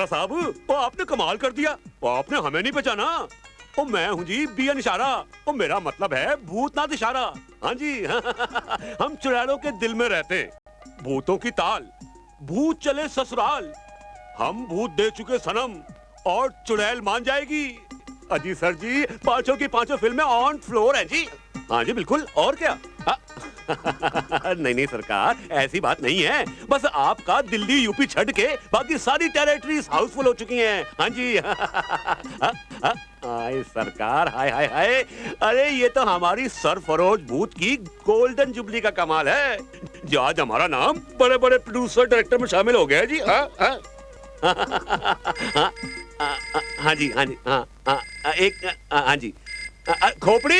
बत्रा साहब, वो आपने कमाल कर दिया। वो आपने हमें नहीं पहचाना। ओ मैं हूँ जी बियन इशारा। ओ मेरा मतलब है भूतनाथ इशारा। हाँ जी हम चुड़ैलों के दिल में रहते, भूतों की ताल, भूत चले ससुराल। हम भूत दे चुके सनम और चुड़ैल मान जाएगी। अजी सर जी, पांचों की पांचों फिल्में ऑन फ्लोर हैं जी। हाँ जी बिल्कुल, और क्या। नहीं नहीं सरकार, ऐसी बात नहीं है। बस आपका दिल्ली यूपी छड़ के बाकी सारी टेरिटरीज हाउसफुल हो चुकी हैं। हाँ जी हाय सरकार, हाय हाय हाय। अरे ये तो हमारी सरफरोश भूत की गोल्डन जुबली का कमाल है, जो आज हमारा नाम बड़े बड़े प्रोड्यूसर डायरेक्टर में शामिल हो गया है जी। हाँ जी हाँ जी एक हाँ जी खोपड़ी।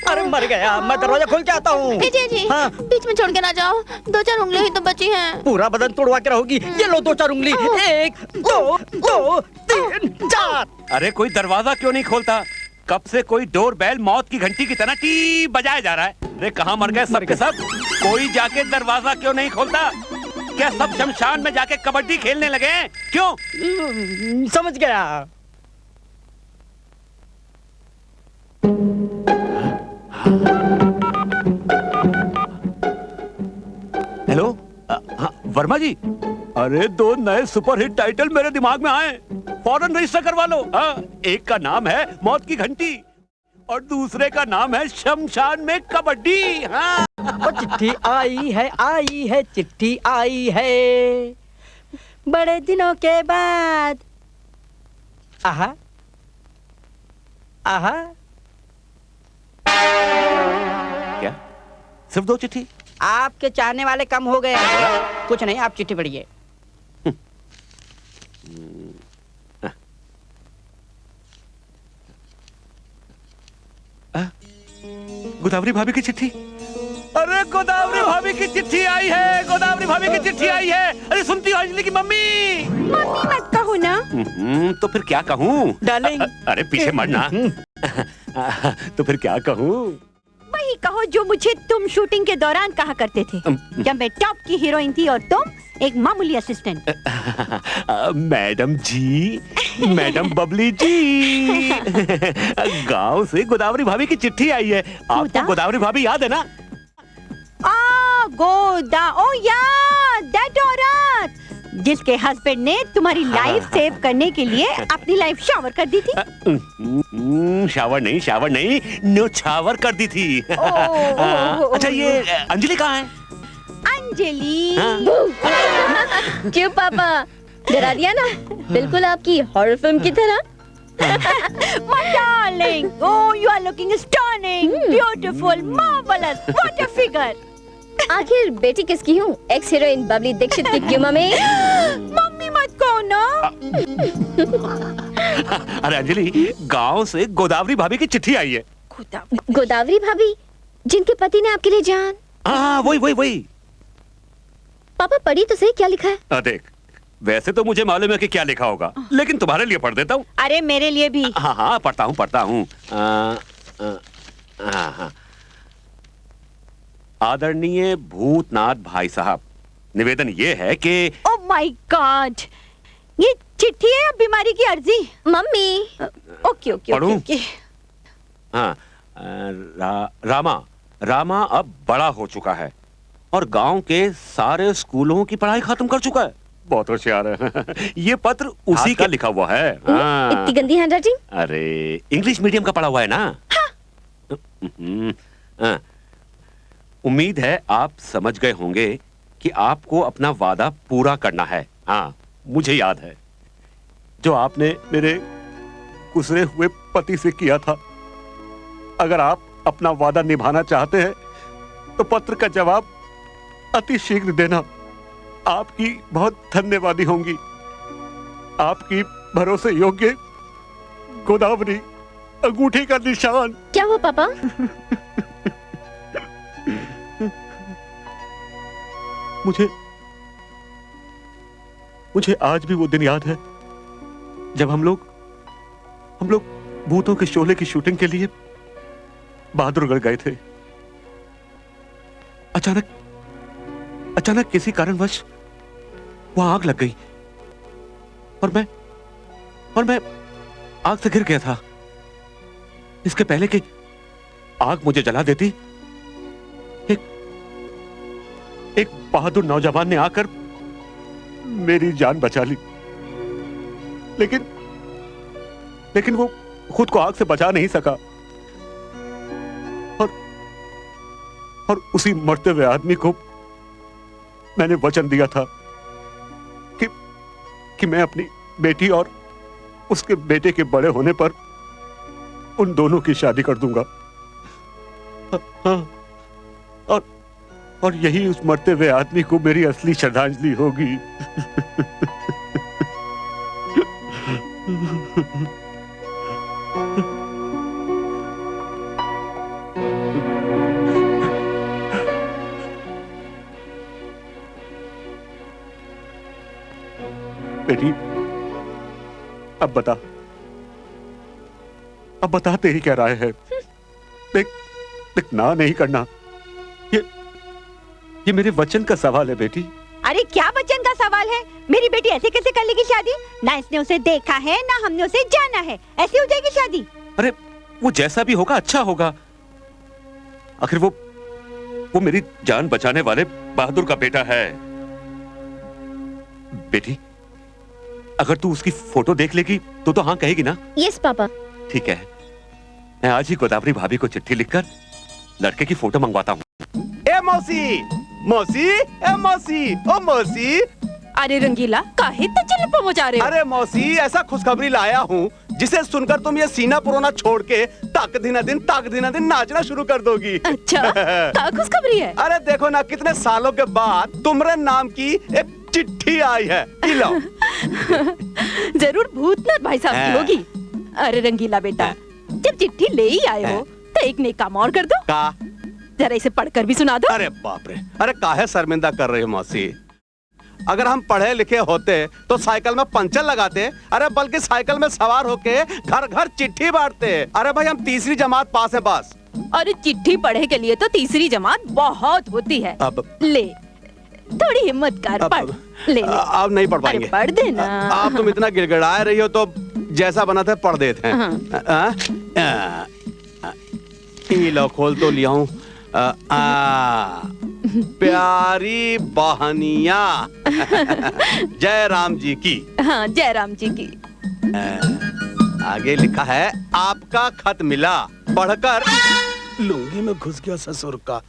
अरे मर गया, मैं दरवाजा खोल के आता हूँ। जी हाँ? बीच में छोड़ के ना जाओ, 2-4 उंगली ही तो बची हैं। पूरा बदन तोड़वा के रहोगी। ये लो 2-4 उंगली। 1 2 2 3 4। अरे कोई दरवाजा क्यों नहीं खोलता? कब से कोई डोर बेल मौत की घंटी की तरह टी बजाया जा रहा है। अरे कहाँ मर गए सब के सब? कोई जाके दरवाजा क्यों नहीं खोलता? क्या सब शमशान में जाके कबड्डी खेलने लगे हैं? क्यों? समझ गया। हेलो वर्मा जी, अरे 2 नए सुपरहिट टाइटल मेरे दिमाग में आए, फौरन रजिस्टर करवा लो। एक का नाम है मौत की घंटी और दूसरे का नाम है शमशान में कबड्डी। हाँ। वो चिट्ठी आई है चिट्ठी आई है बड़े दिनों के बाद। आहा आहा। क्या सिर्फ 2 चिट्ठी? आपके चाहने वाले कम हो गए। कुछ नहीं, आप चिट्ठी पढ़िए। गोदावरी भाभी की चिट्ठी। अरे गोदावरी भाभी की चिट्ठी आई है, गोदावरी भाभी की चिट्ठी आई है। अरे सुनती हो अंजलि की मम्मी? मम्मी मत कहो ना। तो फिर क्या कहूँ डार्लिंग। अरे पीछे मरना। तो फिर क्या कहूँ? वही कहो जो मुझे तुम शूटिंग के दौरान कहा करते थे, जब मैं टॉप की हीरोइन थी और तुम एक मामूली असिस्टेंट। मैडम जी, मैडम बबली जी, गांव से गोदावरी भाभी की चिट्ठी आई है। आपको गोदावरी भाभी याद है ना? ओ या दैट औरत जिसके हस्बैंड ने तुम्हारी लाइफ सेव करने के लिए अपनी लाइफ शावर कर दी थी। शावर नहीं न्योछावर कर दी थी। अच्छा ये अंजलि कहाँ है? अंजलि। क्यों पापा, डरा दिया ना? बिल्कुल आपकी हॉरर फिल्म की तरह। My darling, oh you are looking stunning, beautiful, marvelous, what a figure. आखिर बेटी किसकी हूँ? एक्स हीरोइन बबली दीक्षित की क्यों मम्मी? मम्मी मत कहो ना। अरे अंजलि, गांव से गोदावरी भाभी की चिट्ठी आई है। गोदावरी भाभी जिनके पति ने आपके लिए जान। हाँ वही। पापा पढ़ी तो सही, क्या लिखा है? देख, वैसे तो मुझे मालूम है कि क्या लिखा होगा, लेकिन तुम्हारे लिए पढ़ देता हूँ। अरे मेरे लिए भी। हाँ पढ़ता हूँ। आदरणीय भूतनाथ भाई साहब, निवेदन ये है कि ओह माय गॉड, ये चिट्ठी है या बीमारी की अर्जी? मम्मी। ओके। हाँ, रामा अब बड़ा हो चुका है और गांव के सारे स्कूलों की पढ़ाई खत्म कर चुका है। बहुत होशियार है। ये पत्र उसी का लिखा हुआ है। इतनी गंदी हैंडराइटिंग। अरे इंग्लिश मीडियम का पढ़ा हुआ है ना। हाँ। उम्मीद है आप समझ गए होंगे कि आपको अपना वादा पूरा करना है। हाँ, मुझे याद है जो आपने मेरे गुजरे हुए पति से किया था। अगर आप अपना वादा निभाना चाहते हैं तो पत्र का जवाब अति शीघ्र देना। आपकी बहुत धन्यवादी होंगी। आपकी भरोसे योग्य गोदावरी, अंगूठी का निशान। क्या हुआ पापा? मुझे आज भी वो दिन याद है जब हम लोग भूतों के शोले की शूटिंग के लिए बहादुरगढ़ गए थे। अचानक किसी कारणवश वहां आग लग गई और मैं और मैं आग से गिर गया था। इसके पहले कि आग मुझे जला देती, एक बहादुर नौजवान ने आकर मेरी जान बचा ली। लेकिन वो खुद को आग से बचा नहीं सका और उसी मरते हुए आदमी को मैंने वचन दिया था कि मैं अपनी बेटी और उसके बेटे के बड़े होने पर उन दोनों की शादी कर दूंगा। और यही उस मरते हुए आदमी को मेरी असली श्रद्धांजलि होगी। बेटी, अब बता तेरी क्या राय है? देख ना नहीं करना, ये मेरे वचन का सवाल है बेटी। अरे क्या वचन का सवाल है? मेरी बेटी ऐसे कैसे कर लेगी शादी? ना इसने उसे देखा है ना हमने उसे जाना है, ऐसे हो जाएगी शादी? अरे वो जैसा भी होगा अच्छा होगा। आखिर वो मेरी जान बचाने वाले बहादुर का बेटा है। बेटी, अगर तू उसकी फोटो देख लेगी तो हाँ कहेगी ना? Yes papa. ठीक है, मैं आज ही गोदावरी भाभी को चिट्ठी लिखकर लड़के की फोटो मंगवाता हूँ। ए मौसी, मौसी, ए मौसी, ओ मौसी। अरे रंगीला, काहे इतना चिल्ला मचा रहे हो? अरे मौसी, ऐसा खुशखबरी लाया हूँ जिसे सुनकर तुम ये सीना पुरोना छोड़ के ताक दिन नाचना शुरू कर दोगी। अच्छा, क्या खुशखबरी है? अरे देखो ना, कितने सालों के बाद तुम्हारे नाम की एक चिट्ठी आई है। लो। जरूर भूतनाथ भाई साहब की होगी। अरे रंगीला बेटा, जब चिट्ठी ले ही आए हो तो एक नेक काम और कर दो। का? जरा इसे पढ़कर भी सुना दो। अरे बाप रे, अरे काहे शर्मिंदा कर रही हो मौसी? अगर हम पढ़े लिखे होते तो साइकिल में पंचर लगाते, अरे बल्कि साइकिल में सवार होके घर घर चिट्ठी बांटते। अरे भाई, हम तीसरी जमात पास है बस। अरे चिट्ठी पढ़े के लिए तो तीसरी जमात बहुत होती है। अब ले, थोड़ी हिम्मत कर, पढ़ ले। अब नहीं पढ़ पाएंगे। पढ़ देना। आप तुम इतना गिड़गिड़ा रही हो तो जैसा बना था पढ़ देते हैं। लो, खोल तो लिया हूँ। प्यारी बहनिया, जय राम जी की। हाँ, जय राम जी की। आगे लिखा है, आपका खत मिला, पढ़कर लुंगी में घुस गया ससुर का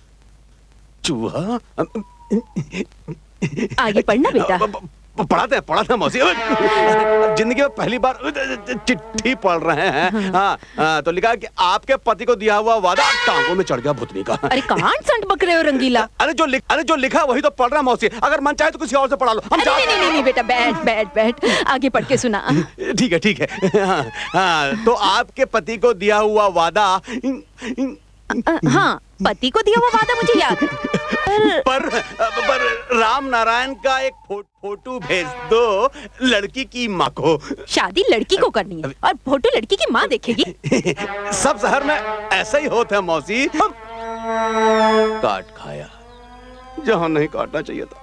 चूहा। आगे पढ़ना बेटा। पढ़ाते हैं मौसी। जिंदगी में पहली बार चिट्ठी पढ़ रहे हैं। हाँ, तो लिखा है कि आपके पति को दिया हुआ वादा टांगों में चढ़ गया भुतनी का। अरे कहाँ संट बक रहे हो रंगीला? अरे जो लिखा वही तो पढ़ रहा मौसी। अगर मन चाहे तो किसी और से पढ़ा लो। हम नहीं बेटा, बैठ, आगे पढ़ के सुना। ठीक है। हाँ, तो आपके पति को दिया हुआ वादा। हाँ, पति को दिया हुआ वादा मुझे याद है। पर राम नारायण का एक फोटो भेज दो लड़की की माँ को। शादी लड़की को करनी है और फोटो लड़की की माँ देखेगी। सब शहर में ऐसा ही होता है मौसी। काट खाया जहाँ नहीं काटना चाहिए था।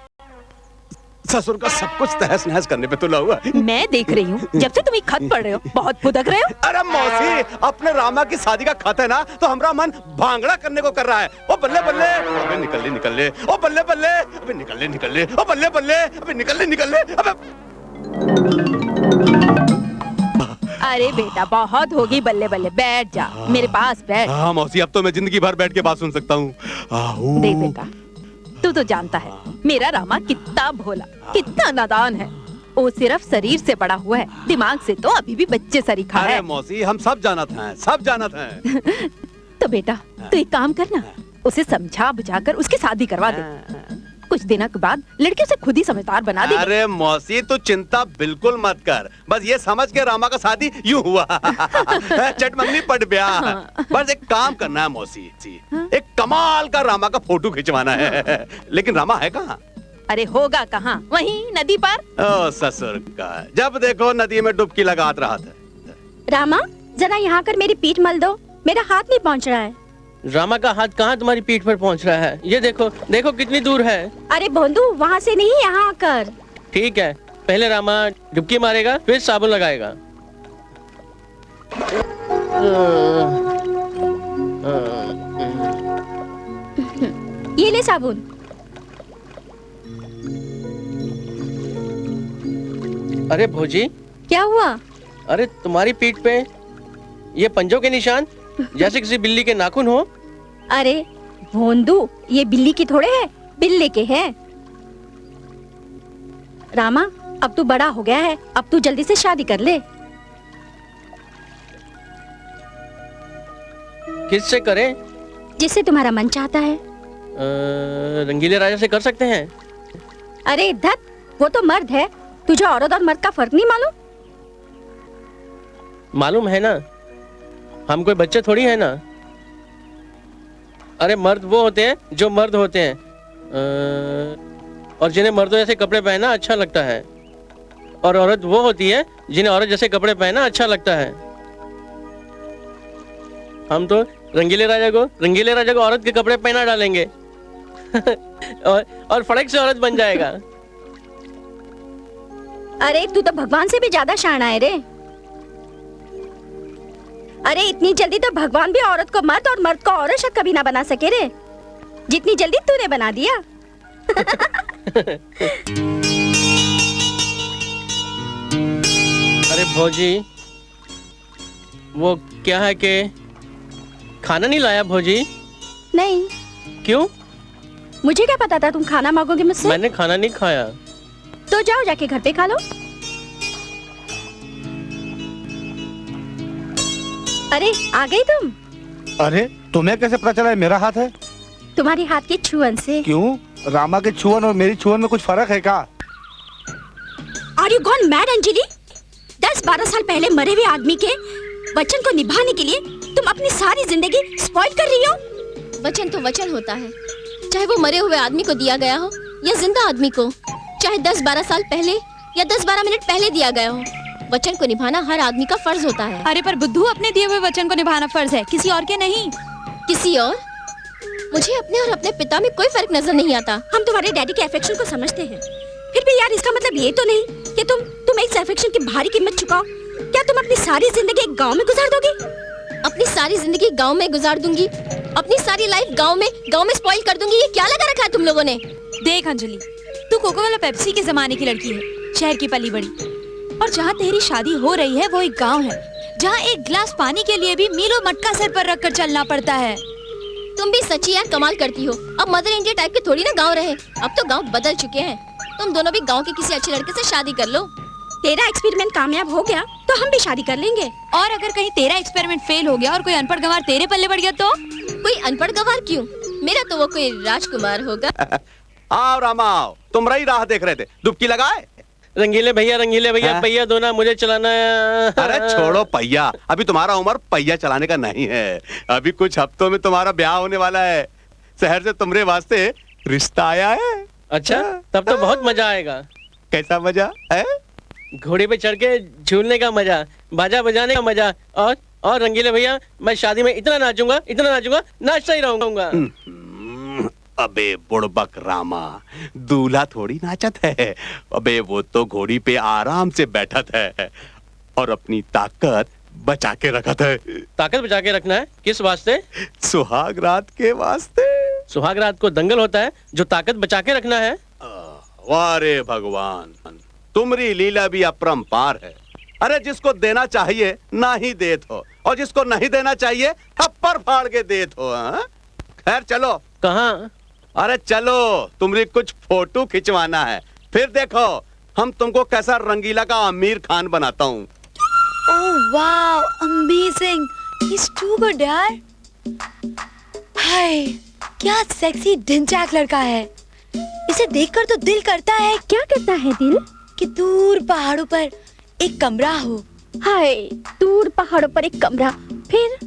ससुर का सब कुछ तहस नहस करने पे तुला हुआ। मैं देख रही हूँ, जब से तुम खत पढ़ रहे हो बहुत फुदक रहे हो। अरे मौसी, अपने रामा की शादी का खत है ना, तो हमारा मन भांगड़ा करने को कर रहा है। ओ बल्ले बल्ले, अबे निकल ले, ओ बल्ले बल्ले, अबे निकल ले, ओ बल्ले बल्ले, अबे निकल ले, अबे। अरे बेटा, बहुत होगी बल्ले बल्ले, बैठ जा, मेरे पास बैठ। हाँ मौसी, अब तो मैं जिंदगी भर बैठ के बात सुन सकता हूँ। देख बेटा, तू तो जानता है मेरा रामा कितना भोला, कितना नादान है। वो सिर्फ शरीर से बड़ा हुआ है, दिमाग से तो अभी भी बच्चे सरीखा है। अरे मौसी, हम सब जानत हैं। तो बेटा, तू एक काम करना, उसे समझा बुझाकर उसकी शादी करवा दे। कुछ दिनों के बाद लड़की उसे खुद ही समझदार बना दे। अरे मौसी, तू चिंता बिल्कुल मत कर। बस ये समझ के रामा का शादी यूं हुआ। चटमंगनी पट ब्याह। बस एक काम करना है मौसी, एक कमाल का रामा का फोटो खिंचवाना है। लेकिन रामा है कहाँ? अरे होगा कहाँ, वहीं नदी पर। ओ ससुर का, जब देखो नदी में डुबकी लगात रहा था। रामा, जरा यहाँ कर मेरी पीठ मल दो, मेरा हाथ नहीं पहुँच रहा है। रामा का हाथ कहाँ तुम्हारी पीठ पर पहुँच रहा है? ये देखो कितनी दूर है। अरे भोंदू, वहाँ से नहीं, यहाँ आकर। ठीक है, पहले रामा डुबकी मारेगा, फिर साबुन लगाएगा। ये ले साबुन। अरे भौजी, क्या हुआ? अरे तुम्हारी पीठ पे ये पंजों के निशान जैसे किसी बिल्ली के नाखून हो। अरे भोंदू, ये बिल्ली की थोड़े है, बिल्ली के हैं। रामा, अब तू बड़ा हो गया है, अब तू जल्दी से शादी कर ले। किससे करें? जिससे तुम्हारा मन चाहता है। रंगीले राजा से कर सकते हैं। अरे धत, वो तो मर्द है, तुझे औरत और मर्द का फर्क नहीं मालूम? मालूम है ना, हम कोई बच्चे थोड़ी है ना। अरे मर्द वो होते हैं जो मर्द होते हैं, और जिन्हें मर्दों जैसे कपड़े पहनना अच्छा लगता है, और औरत वो होती है जिन्हें औरत जैसे कपड़े पहनना अच्छा लगता है। हम तो रंगीले राजा को औरत के कपड़े पहना डालेंगे और फड़क से औरत बन जाएगा। अरे तू तो भगवान से भी ज्यादा शाना है रे। अरे इतनी जल्दी तो भगवान भी औरत को मर्द और मर्द को औरत शायद कभी ना बना सके रे, जितनी जल्दी तूने बना दिया। अरे भौजी, वो क्या है कि खाना नहीं लाया भौजी? नहीं। क्यों? मुझे क्या पता था तुम खाना मांगोगे मुझसे? मैंने खाना नहीं खाया। तो जाओ जाके घर पे खा लो। अरे आ गई तुम? अरे तुम्हें कैसे पता चला है मेरा हाथ है? तुम्हारी हाथ के छुअन से। क्यों? रामा के छुअन और मेरी छुअन में कुछ फर्क है क्या? Are you gone mad, Anjali? 10-12 साल पहले मरे हुए आदमी के वचन को निभाने के लिए तुम अपनी सारी जिंदगी स्पॉइल कर रही हो। वचन तो वचन होता है, चाहे वो मरे हुए आदमी को दिया गया हो या जिंदा आदमी को, चाहे 10-12 साल पहले या 10-12 मिनट पहले दिया गया हो। वचन को निभाना हर आदमी का फर्ज होता है। अरे पर बुद्धू, अपने दिए हुए वचन को निभाना फर्ज है, किसी और के नहीं। किसी और? मुझे अपने और अपने पिता में कोई फर्क नजर नहीं आता। हम तुम्हारे डैडी के अफेक्शन को समझते हैं, फिर भी यार इसका मतलब ये तो नहीं कि तुम इस अफेक्शन की भारी कीमत चुकाओ। क्या तुम अपनी सारी जिंदगी एक गांव में गुजार दोगी? अपनी सारी जिंदगी गांव में गुजार दूंगी, अपनी सारी लाइफ गांव में स्पॉइल कर दूंगी। ये क्या लगा रखा है तुम लोगों ने? देख अंजलि, तू कोको वाला पेप्सी के जमाने की लड़की है, शहर की पली बड़ी, और जहाँ तेरी शादी हो रही है वो एक गांव है, जहाँ एक गिलास पानी के लिए भी मीलों मटका सर पर रखकर चलना पड़ता है। तुम भी सच्ची यार कमाल करती हो। अब मदर इंडिया टाइप के थोड़ी ना गाँव रहे, अब तो गाँव बदल चुके हैं। तुम दोनों भी गाँव के किसी अच्छे लड़के से शादी कर लो। तेरा एक्सपेरिमेंट कामयाब हो गया तो हम भी शादी कर लेंगे। और अगर कहीं तेरा एक्सपेरिमेंट फेल हो गया और कोई अनपढ़ गंवार तेरे पल्ले पड़ गया तो? कोई अनपढ़ गंवार क्यों, मेरा तो वो कोई राजकुमार होगा। आओ रामा आओ, तुम रही राह देख रहे थे, डुबकी लगाए? रंगीले भैया पहिया दो ना, मुझे चलाना है। अरे छोड़ो पहिया, अभी तुम्हारा उम्र पहिया चलाने का नहीं है। अभी कुछ हफ्तों में तुम्हारा ब्याह होने वाला है। शहर से तुम्हारे वास्ते रिश्ता आया है। अच्छा, तब तो बहुत मजा आएगा। कैसा मजा है? घोड़े पे चढ़ के झूलने का मजा, बाजा बजाने का मजा, और रंगीले भैया मैं शादी में इतना नाचूंगा नाचता ही रहूंगा। अबे बुड़बक रामा, दूल्हा थोड़ी नाचत है। अबे वो तो घोड़ी पे आराम से बैठत है और अपनी ताकत बचा के रखत है। ताकत बचा के रखना है? किस वास्ते? सुहाग रात के वास्ते। सुहाग रात को दंगल होता है जो ताकत बचा के रखना है। वाह रे भगवान, तुम्हारी लीला भी अपरंपार है। अरे जिसको देना चाहिए ना ही देत हो, और जिसको नहीं देना चाहिए थप्पड़ फाड़ के देत हो। खैर चलो। कहाँ? अरे चलो, तुम्हारी कुछ फोटो खिंचवाना है, फिर देखो हम तुमको कैसा रंगीला का आमिर खान बनाता हूँ। Oh wow, amazing! He's too good यार। हाय, क्या सेक्सी डिंचैक लड़का है। इसे देखकर तो दिल करता है। क्या करता है दिल? कि दूर पहाड़ों पर एक कमरा हो। हाय, दूर पहाड़ों पर एक कमरा, फिर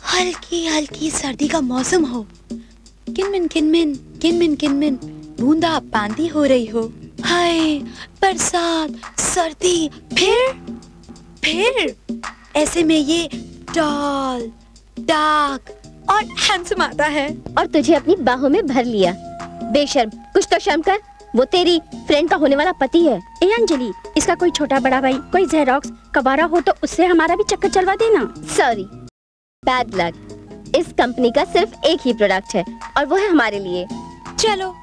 हल्की हल्की सर्दी का मौसम हो। किनमिन किनमिन किनमिन किनमिन बूंदा बांदी हो रही हो। हाय, बरसात, सर्दी, फिर ऐसे में ये टॉल, डार्क और हैंडसम आता है और तुझे अपनी बाहों में भर लिया। बेशर्म, कुछ तो शर्म कर। वो तेरी फ्रेंड का होने वाला पति है। ए अंजलि, इसका कोई छोटा बड़ा भाई, कोई जेरोक्स कबारा हो तो उससे हमारा भी चक्कर चलवा देना। Sorry, bad luck. इस कंपनी का सिर्फ एक ही प्रोडक्ट है और वो है हमारे लिए। चलो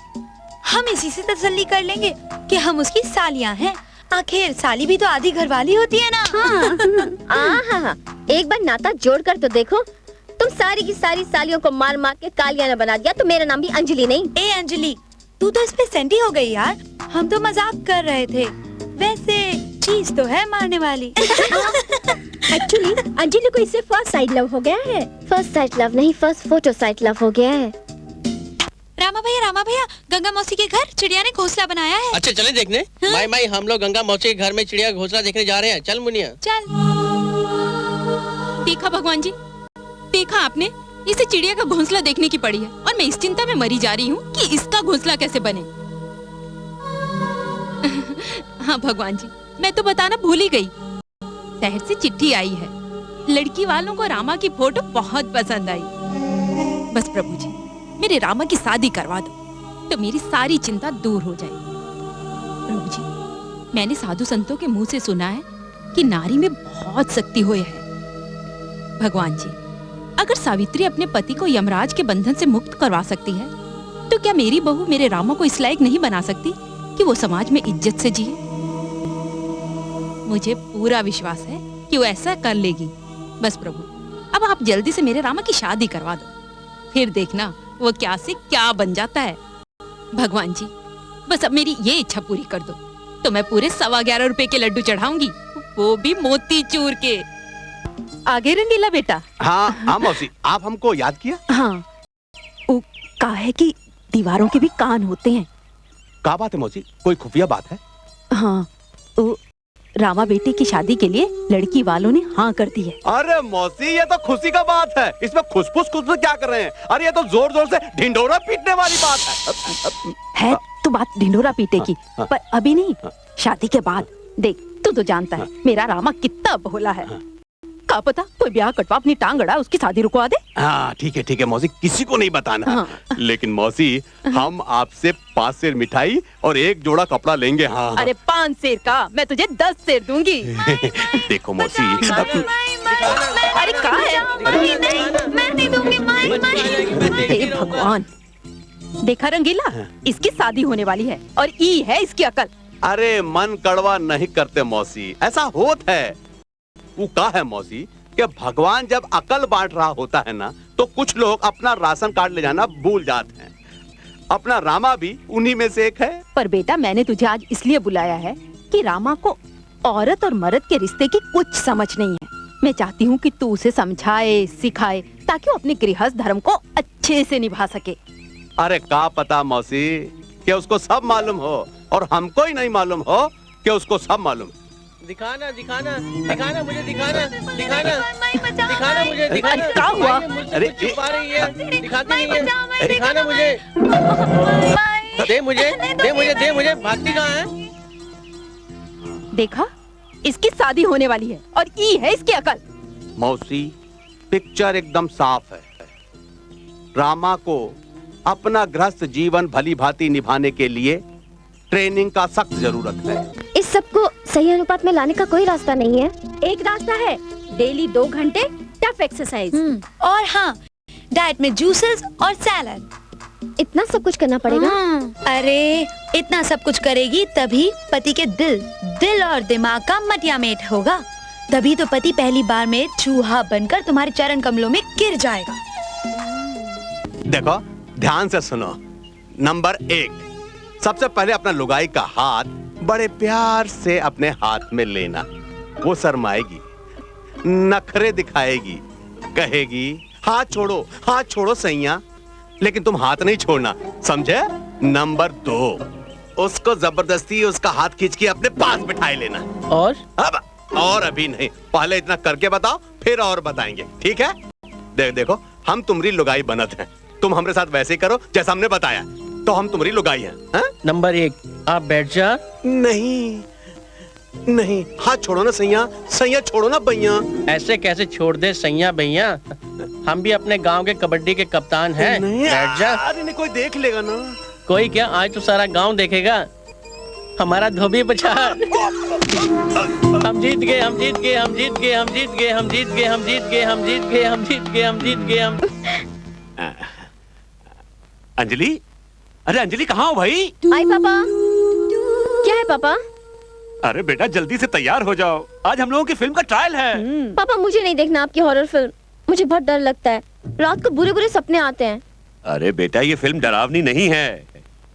हम इसी से तसल्ली कर लेंगे कि हम उसकी सालियां हैं। आखिर साली भी तो आधी घरवाली होती है ना। हाँ। एक बार नाता जोड़ कर तो देखो। तुम सारी की सारी सालियों को मार मार के कालियाना बना दिया तो मेरा नाम भी अंजलि नहीं। ए अंजलि, तू तो इस पे सेंटी हो गई यार। हम तो मजाक कर रहे थे, वैसे चीज तो है मारने वाली। एक्चुअली अंजलि को इससे फर्स्ट साइड लव हो गया है। फर्स्ट साइड लव नहीं, फर्स्ट फोटो साइड लव हो गया है। रामा भैया, गंगा मौसी के घर चिड़िया ने घोंसला बनाया है। अच्छा चले देखने। माई हम लोग गंगा मौसी के घर में चिड़िया का घोंसला देखने जा रहे हैं। चल मुनिया चल। देखा भगवान जी, देखा आपने, इसे चिड़िया का घोंसला देखने की पड़ी है और मैं इस चिंता में मरी जा रही हूँ कि इसका घोंसला कैसे बने। हाँ भगवान जी, मैं तो बताना भूल ही गई। शहर से चिट्ठी आई है। लड़की वालों को रामा की फोटो बहुत पसंद आई। बस प्रभु जी, मेरे रामा की शादी करवा दो तो मेरी सारी चिंता दूर हो जाए। प्रभु जी, मैंने साधु संतों के मुंह से सुना है कि नारी में बहुत शक्ति होए है। भगवान जी, अगर सावित्री अपने पति को यमराज के बंधन से मुक्त करवा सकती है तो क्या मेरी बहू मेरे रामा को इस लायक नहीं बना सकती कि वो समाज में इज्जत से जिए? मुझे पूरा विश्वास है कि वो ऐसा कर लेगी। बस प्रभु, अब आप जल्दी से मेरे रामा की शादी करवा दो, फिर देखना वो क्या से क्या बन जाता है। भगवान जी, बस अब मेरी ये इच्छा पूरी कर दो तो मैं पूरे 11.25 रुपए के लड्डू चढ़ाऊंगी, वो भी मोती चूर के। आगे रंगीला बेटा। हाँ मौसी, आप हमको याद किया? हाँ, वो कहा है कि दीवारों के भी कान होते हैं। क्या बात है मौसी, कोई खुफिया बात है? हाँ, वो रामा बेटे की शादी के लिए लड़की वालों ने हाँ कर दी है। अरे मौसी, ये तो खुशी का बात है। इसमें खुशफुस क्या कर रहे हैं? अरे ये तो जोर जोर से ढिंढोरा पीटने वाली बात है तो बात ढिंढोरा पीटे की, पर अभी नहीं, शादी के बाद। देख, तू तो जानता है मेरा रामा कितना भोला है। क्या पता कोई ब्याह कटवा अपनी टांग अड़ा उसकी शादी रुकवा दे। हाँ ठीक है मौसी, किसी को नहीं बताना। लेकिन मौसी, हम आपसे 5 सेर मिठाई और 1 जोड़ा कपड़ा लेंगे। हाँ। अरे 5 सेर का मैं तुझे 10 सेर दूंगी। देखो मौसी, अरे कहाँ है? मैं नहीं दूंगी। हे भगवान, देखा रंगीला, इसकी शादी होने वाली है और ई है इसकी अकल। अरे मन कड़वा नहीं करते मौसी, ऐसा होता है। वो कहा है मौसी कि भगवान जब अकल बांट रहा होता है ना तो कुछ लोग अपना राशन कार्ड ले जाना भूल जाते हैं। अपना रामा भी उन्हीं में से एक है। पर बेटा, मैंने तुझे आज इसलिए बुलाया है कि रामा को औरत और मर्द के रिश्ते की कुछ समझ नहीं है। मैं चाहती हूँ कि तू उसे समझाए, सिखाए, ताकि वो अपने गृहस्थ धर्म को अच्छे से निभा सके। अरे क्या पता मौसी कि उसको सब मालूम हो और हमको ही नहीं मालूम हो कि उसको सब मालूम। दिखाना मुझे, दिखाना मुझे, दिखाना। क्या हुआ? अरे छुपा रही है, दिखाती नहीं है। दिखाना मुझे, दे मुझे, भागती कहाँ है? देखा, इसकी शादी होने वाली है और ई है इसकी अकल। मौसी, पिक्चर एकदम साफ है। रामा को अपना गृहस्थ जीवन भली भांति निभाने के लिए ट्रेनिंग का सख्त जरूरत है। इस सब को सही अनुपात में लाने का कोई रास्ता नहीं है। एक रास्ता है, डेली 2 घंटे टफ एक्सरसाइज। और हाँ, डाइट में जूसेस और सैलड। इतना सब कुछ करना पड़ेगा? अरे इतना सब कुछ करेगी तभी पति के दिल और दिमाग का मटिया मेट होगा। तभी तो पति पहली बार में चूहा बनकर तुम्हारे चरण कमलों में गिर जाएगा। देखो, ध्यान से सुनो। नंबर 1, सबसे पहले अपना लुगाई का हाथ बड़े प्यार से अपने हाथ में लेना। वो शर्माएगी, नखरे दिखाएगी, कहेगी हाथ छोड़ो सैया, लेकिन तुम हाथ नहीं छोड़ना, समझे? नंबर 2, उसको जबरदस्ती उसका हाथ खींच के अपने पास बिठाए लेना। और अभी नहीं, पहले इतना करके बताओ, फिर और बताएंगे, ठीक है? देखो, हम तुम्हारी लुगाई बनत हैं। तुम हमारे साथ वैसे ही करो जैसा हमने बताया, तो हम तुम्हारी लुगाई हैं। नंबर 1, आप बैठ जा। नहीं, हाथ छोड़ो ना सैया छोड़ो ना भैया। ऐसे कैसे छोड़ दे सैया भैया, हम भी अपने गांव के कबड्डी के कप्तान हैं। बैठ जा। अरे नहीं, कोई देख लेगा ना। कोई क्या, आज तो सारा गांव देखेगा हमारा धोबी पछाड़। हम जीत गए, हम जीत गए, हम जीत गए, हम जीत गए, हम जीत गए, हम जीत गए, हम जीत गए, हम जीत गए, हम जीत गए, हम। अंजलि, अरे अंजलि कहाँ हो भाई? आई पापा। क्या है पापा? अरे बेटा जल्दी से तैयार हो जाओ, आज हम लोगों की फिल्म का ट्रायल है। पापा मुझे नहीं देखना आपकी हॉरर फिल्म, मुझे बहुत डर लगता है, रात को बुरे बुरे सपने आते हैं। अरे बेटा ये फिल्म डरावनी नहीं है,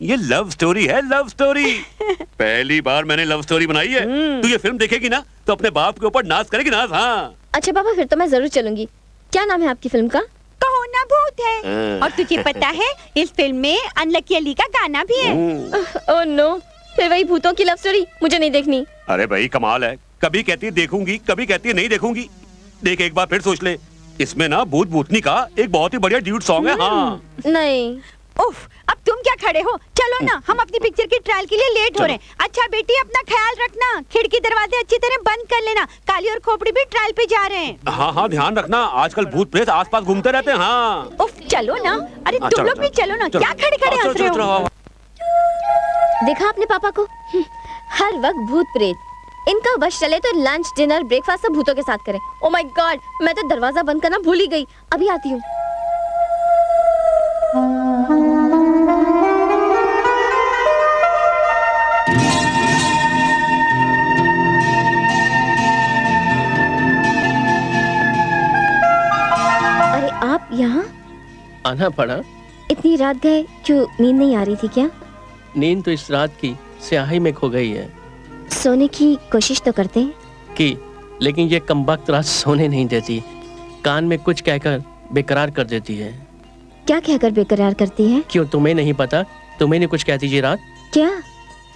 ये लव स्टोरी है, लव स्टोरी। पहली बार मैंने लव स्टोरी बनाई है। तू ये फिल्म देखेगी ना तो अपने बाप के ऊपर नाज करेगी, नाज। हाँ अच्छा पापा, फिर तो मैं जरूर चलूंगी। क्या नाम है आपकी फिल्म का? कहो ना भूत है। और तुझे पता है इस फिल्म में अनलकी अली का गाना भी है। ओह नो, फिर वही भूतों की लव स्टोरी, मुझे नहीं देखनी। अरे भाई कमाल है, कभी कहती है देखूंगी, कभी कहती है नहीं देखूंगी। देख एक बार फिर सोच ले, इसमें ना भूत भूतनी का एक बहुत ही बढ़िया ड्यूट सॉन्ग है। हाँ नहीं। उफ, अब तुम क्या खड़े हो, चलो ना, हम अपनी पिक्चर की ट्रायल के लिए लेट हो रहे हैं। अच्छा बेटी अपना ख्याल रखना, खिड़की दरवाजे अच्छी तरह बंद कर लेना। काली और खोपड़ी भी ट्रायल पे जा रहे हैं। हाँ हाँ ध्यान रखना, आजकल भूत प्रेत आसपास घूमते रहते हैं। हाँ उफ, चलो ना, अरे तुम लोग भी चलो ना, क्या खड़े खड़े हंस रहे हो? देखा आपने पापा को, हर वक्त भूत प्रेत। इनका बस चले तो लंच डिनर ब्रेकफास्ट सब भूतों के साथ करें। ओ माय गॉड, मैं तो दरवाजा बंद करना भूल ही गई, अभी आती हूँ। अरे आप यहाँ? आना पड़ा। इतनी रात गए, क्यों नींद नहीं आ रही थी क्या? नींद तो इस रात की स्याही में खो गई है। सोने की कोशिश तो करते हैं कि, लेकिन ये कमबख्त रात सोने नहीं देती, कान में कुछ कहकर बेकरार कर देती है। क्या कहकर बेकरार करती है? क्यों तुम्हें नहीं पता? तुम्हें नहीं कुछ कहती जी रात? क्या?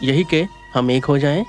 यही के हम एक हो जाएं।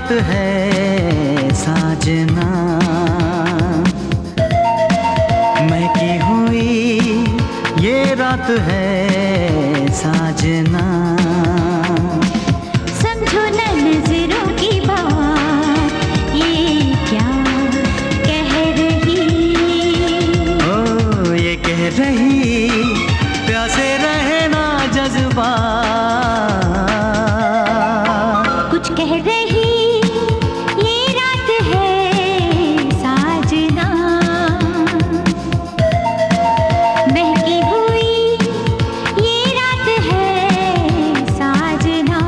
है साजना, महकी हुई ये रात है साजना। समझो न नजरों की बात, ये क्या कह रही? ओ ये कह रही प्यासे रहना जज्बा, कुछ कह रही ये रात है साजना, महकी हुई ये रात है साजना।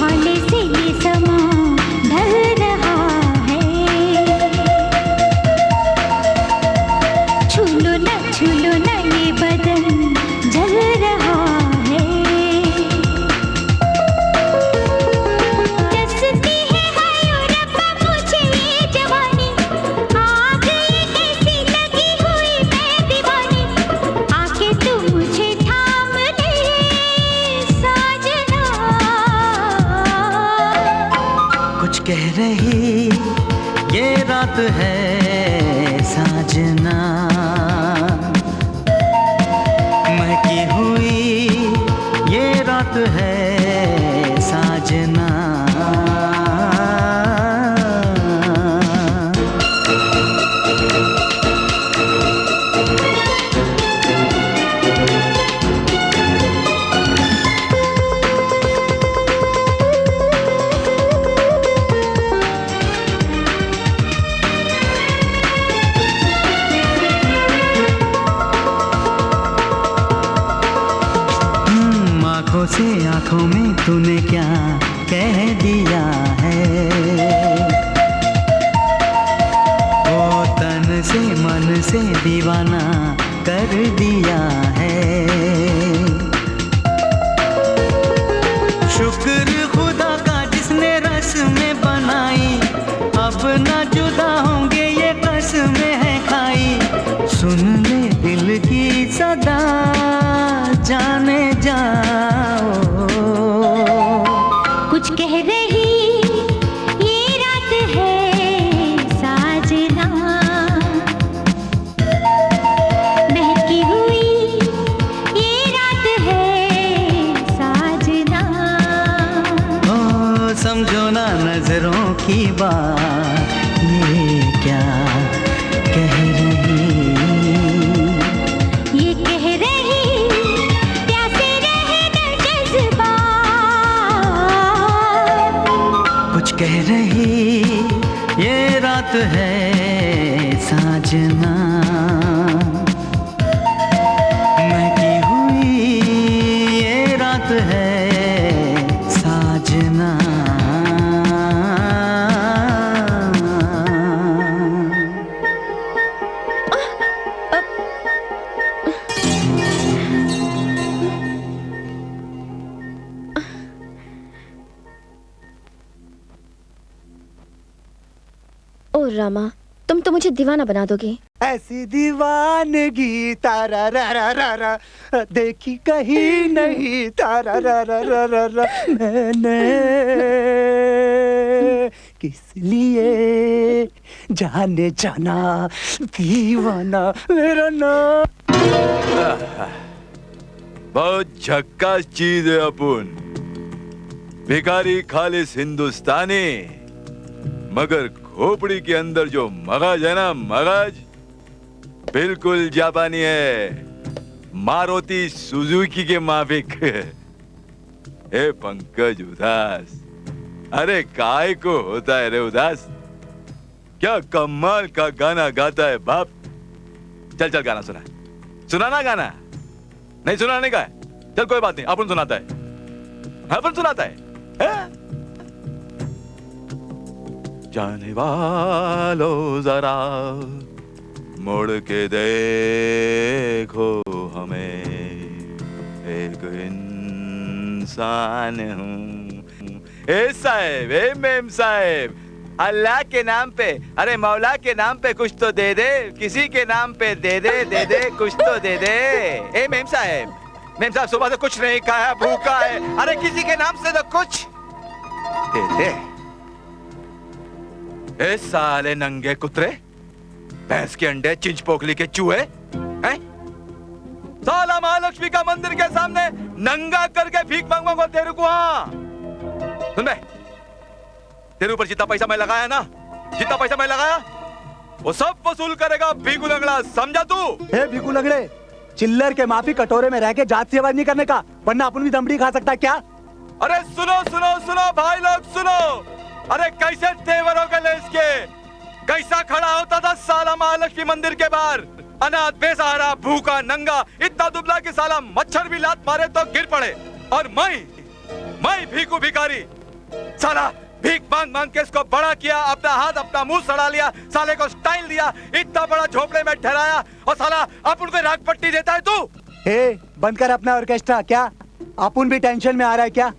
हौले से ये समा ढल रहा है, छूलो न ये बदन जल रहा है। जसती है हाय ओ रब्बा मुझे ये जवानी, आग ये कैसी लगी हुई मैं दीवानी, आके तू मुझे थाम ले साजना। कुछ कह रही ये रात है साजना, महकी हुई ये रात है साजना। तूने क्या कह दिया है। ओ तन से मन से दीवाना कर दिया है। शुक्र खुदा का जिसने रस में बनाई, अब ना जुदा होंगे ये कसमें है खाई। सुन ले दिल की सदा जाने जाओ, कुछ कह रही ये रात है साजना, बहकी हुई ये रात है साजना। ओ समझो ना नजरों की बात, ये क्या कह रही, ये कह रही प्यासे रहे दिल जज्बा, कुछ कह रही ये रात है साजना। महकी हुई ये रात है साजना। ओ रामा, तुम तो मुझे दीवाना बना दोगे। ऐसी दीवानगी तारा रा रा रा रा, देखी कहीं नहीं तारा रा रा रा रा रा। मैंने किस लिए जाने जाना दीवाना मेरा नाम। बहुत झक्कास चीज है अपुन, भिखारी खालिस हिंदुस्तानी, मगर खोपड़ी के अंदर जो मगज है ना, मगज बिल्कुल जापानी है, मारुति सुजुकी के माफिक। ए पंकज उदास, अरे काय को होता है रे उदास, क्या कमाल का गाना गाता है बाप। चल चल गाना सुना, सुनाना गाना, नहीं सुनाने का है, चल कोई बात नहीं, अपन सुनाता है, अपन सुनाता है। जाने वालों जरा मुड़ के देखो हमें, एक इंसान हूँ। ए साहब, ए मेम साहब, अल्लाह के नाम पे, अरे मौला के नाम पे कुछ तो दे दे, किसी के नाम पे दे दे कुछ तो दे दे। ए मेम साहब सुबह से कुछ नहीं खाया, भूखा है, अरे किसी के नाम से तो कुछ दे दे। ए साले नंगे कुतरे, भैंस के अंडे, चिंच पोखली के चूहे हैं? साला महालक्ष्मी का मंदिर के सामने नंगा करके भीख मांगूंगा तेरे को। हाँ सुन बे, तेरे ऊपर जितना पैसा मैं लगाया ना, जितना पैसा मैं लगाया वो सब वसूल करेगा भीगू लंगड़ा, समझा तू? हे भीगू लंगड़े, चिल्लर के माफी कटोरे में रह के जात सेवा नहीं करने का, वरना अपन भी दमड़ी खा सकता है क्या? अरे सुनो सुनो सुनो भाई लोग सुनो, अरे कैसे तेवरों के ले इसके, कैसा खड़ा होता था साला महालक्ष्मी मंदिर के बाहर, अनाथ बेसहारा भूखा नंगा, इतना दुबला कि साला मच्छर भी लात मारे तो गिर पड़े, और मैं भीखू भिखारी, साला भीख मांग मांग के इसको बड़ा किया, अपना हाथ अपना मुंह सड़ा लिया, साले को स्टाइल दिया, इतना बड़ा झोपड़े में ठहराया, और साला अपन को राग पट्टी देता है तू। ए, बंद कर अपना ऑर्केस्ट्रा, क्या अपुन भी टेंशन में आ रहा है क्या?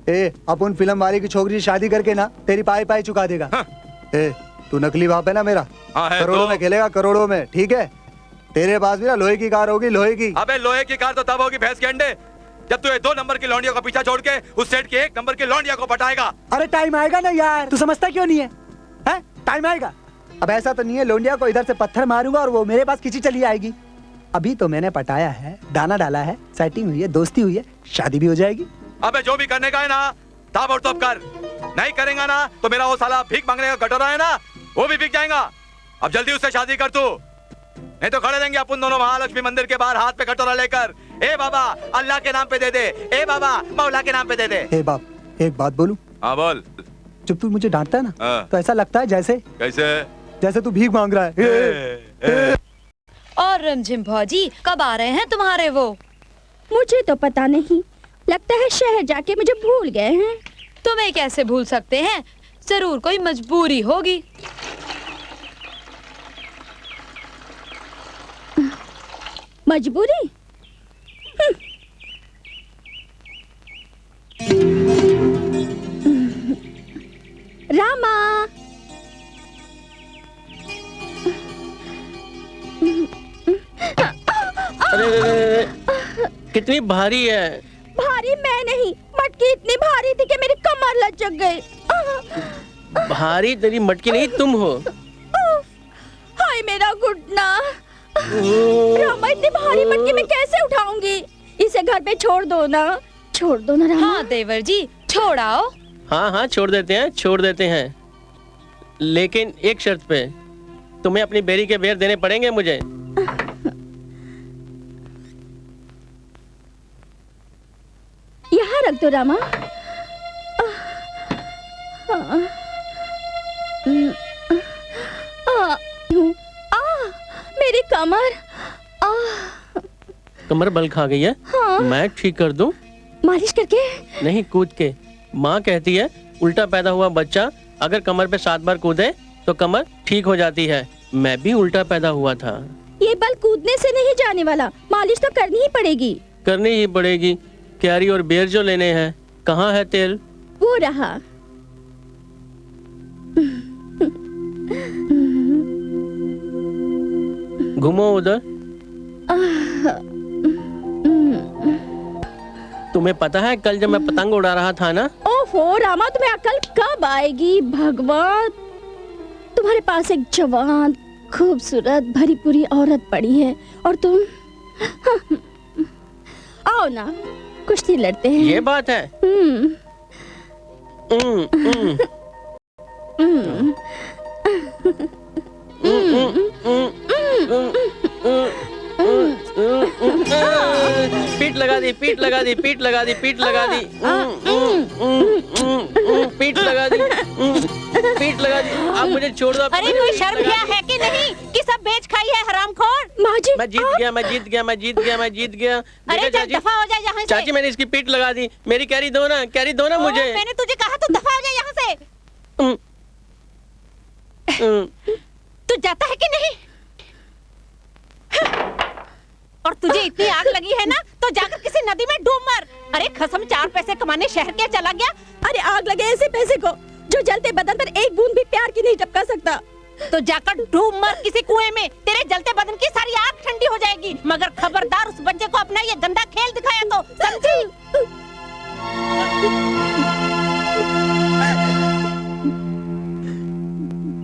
ए, अपुन फिल्म वाले की छोकरी से शादी करके ना तेरी पाई पाई चुका देगा। हाँ। ए, तू नकली बाप है ना मेरा, करोड़ों तो में खेलेगा, करोड़ों में, ठीक है? तेरे पास भी ना लोहे की कार होगी, लोहे की। अबे लोहे की कार तो तब होगी भैंस के अंडे, जब तू ये 2 नंबर की लौंडिया को पीछा छोड़ के उस सेठ के 1 नंबर की लौंडिया को पटाएगा। अरे टाइम आएगा ना यार, तू समझता क्यों नहीं है? हैं? टाइम आएगा। अब ऐसा तो नहीं है लौंडिया को इधर से पत्थर मारूंगा और वो मेरे पास खींची चली आएगी। अभी तो मैंने पटाया है, दाना डाला है, सेटिंग हुई है, दोस्ती हुई है, शादी भी हो जाएगी। अबे जो भी करने का है ना, ताबड़ तोड़ कर, नहीं करेगा ना तो मेरा वो साला भीख मांगने का कटोरा है ना, वो भी बिक जाएगा। अब जल्दी उससे शादी कर तू, नहीं तो खड़े रहेंगे अपन दोनों महालक्ष्मी मंदिर के बाहर हाथ पे कटोरा लेकर। ए बाबा अल्लाह के नाम पे दे दे, ए बाबा मौला के नाम पे दे दे। ए बाप, एक बात बोलूं? हाँ बोल। जब तू मुझे डांटता है ना, तो ऐसा लगता है जैसे जैसे तू भीख मांग रहा है। और रिमझिम भौजी कब आ रहे हैं तुम्हारे वो? मुझे तो पता नहीं, लगता है शहर जाके मुझे भूल गए हैं। तुम्हें कैसे भूल सकते हैं, जरूर कोई मजबूरी होगी। मजबूरी? रामा, अरे कितनी भारी है। भारी मैं नहीं, मटकी इतनी भारी थी कि मेरी कमर लचक गई। भारी तेरी मटकी नहीं, तुम हो। हाय मेरा घुटना। रामा, इतनी भारी मटकी मैं कैसे उठाऊंगी? इसे घर पे छोड़ दो ना, छोड़ दो ना रामा। हाँ देवर जी, छोड़ आओ। हाँ हाँ छोड़ देते हैं, लेकिन एक शर्त पे। तुम्हें अपनी बेरी के बेर देने पड़ेंगे मुझे। यहाँ रख दो रामा। मेरी कमर। कमर बल खा गई है। हाँ। मैं ठीक कर दूं? मालिश करके? नहीं, कूद के। माँ कहती है उल्टा पैदा हुआ बच्चा अगर कमर पे 7 बार कूदे तो कमर ठीक हो जाती है। मैं भी उल्टा पैदा हुआ था। ये बल कूदने से नहीं जाने वाला, मालिश तो करनी ही पड़ेगी। करनी ही पड़ेगी। कैरी और बेर जो लेने हैं, कहाँ है तेल? वो रहा। घूमो उधर। तुम्हें पता है कल जब मैं पतंग उड़ा रहा था ना? ओहो रामा, तुम्हें अकल कब आएगी भगवान? तुम्हारे पास एक जवान, खूबसूरत, भरी पूरी औरत पड़ी है और तुम आओ ना, कुश्ती लड़ते हैं। ये बात है। पीठ लगा दी, पीठ लगा दी, पीठ लगा दी, पीठ लगा दी, पीठ लगा दी, पीठ लगा दी। आप मुझे छोड़ दो। अरे कोई शर्म क्या है कि नहीं कि सब बेच खाई है हरामखोर? मैं जीत गया, मैं जीत गया, मैं जीत गया, मैं जीत गया। अरे चल दफा हो जा यहाँ से। चाची मैंने इसकी पीठ लगा दी। मेरी कैरी दो ना, कैरी दो ना मुझे। मैंने तुझे कहा तो दफा हो जा यहाँ से। तू जाता है कि नहीं? और तुझे इतनी आग लगी है ना तो जाकर किसी नदी में डूब मर। अरे खसम 4 पैसे कमाने शहर क्या चला गया? अरे आग लगे ऐसे पैसे को जो जलते बदन पर एक बूंद भी प्यार की नहीं टपका सकता। तो जाकर डूब मर किसी कुएं में, तेरे जलते बदन की सारी आग ठंडी हो जाएगी। मगर खबरदार उस बच्चे को अपना ये गंदा खेल दिखाया तो, समझी?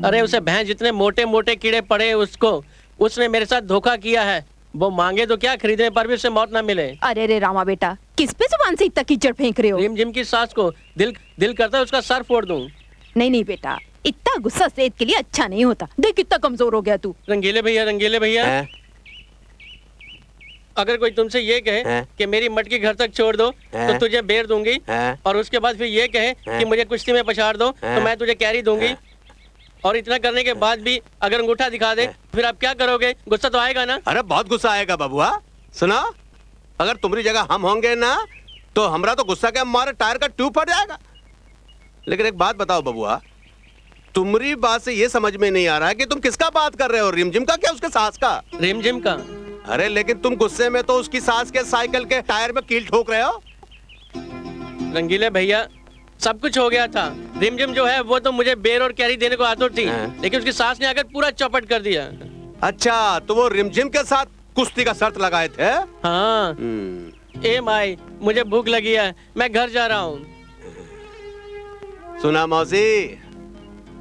अरे उसे भैंस जितने मोटे मोटे कीड़े पड़े उसने मेरे साथ धोखा किया है। वो मांगे तो क्या, खरीदने पर भी उसे मौत ना मिले। अरे रे रामा बेटा, किस पे जुबान से इतना कीचड़ फेंक रहे हो? रिम झिम की सास को दिल करता है उसका सर फोड़ दूं। नहीं नहीं बेटा, इतना गुस्सा सेहत के लिए अच्छा नहीं होता। देख कितना कमजोर हो गया तू। रंगीले भैया, अगर कोई तुमसे ये कहे कि मेरी मटकी घर तक छोड़ दो तो तुझे बेर दूंगी, और उसके बाद फिर ये कहे कि मुझे कुश्ती में पछाड़ दो तो मैं तुझे कैरी दूंगी, और इतना करने के बाद भी अगर अंगूठा दिखा दे फिर आप क्या करोगे? गुस्सा तो आएगा ना? अरे बहुत गुस्सा आएगा बबुआ। सुना, अगर तुम्हारी जगह हम होंगे ना तो हमरा तो गुस्सा के हमारे टायर का ट्यूब फट जाएगा। लेकिन एक बात बताओ बबुआ, तुम्हारी बात से ये समझ में नहीं आ रहा है कि तुम किसका बात कर रहे हो, रिमझिम का क्या उसके सास का? रिमझिम का। अरे लेकिन तुम गुस्से में तो उसकी सास के साइकिल के टायर में कील ठोक रहे हो। रंगीले भैया, सब कुछ हो गया था। रिमझिम जो है वो तो मुझे बेर और कैरी देने को आतुर थी, लेकिन उसकी सास ने आकर पूरा चौपट कर दिया। अच्छा, तो वो रिमझिम के साथ कुश्ती का शर्त लगाए थे? हाँ। ए माई, मुझे भूख लगी है, मैं घर जा रहा हूँ। सुना मौसी,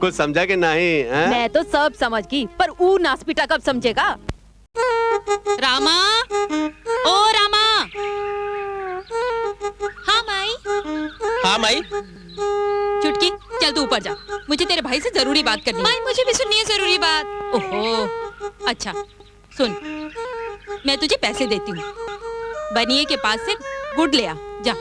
कुछ समझा कि नहीं? मैं तो सब समझ गई, पर ऊ नासपीटा कब समझेगा? रामा, ओ रामा। हाँ माई। हाँ माई। चुटकी, चल तू ऊपर जा, मुझे तेरे भाई से जरूरी बात करनी है। माई मुझे भी सुननी है जरूरी बात। ओहो, अच्छा सुन, मैं तुझे पैसे देती हूँ, बनिए के पास से गुड़ ले आ, जा।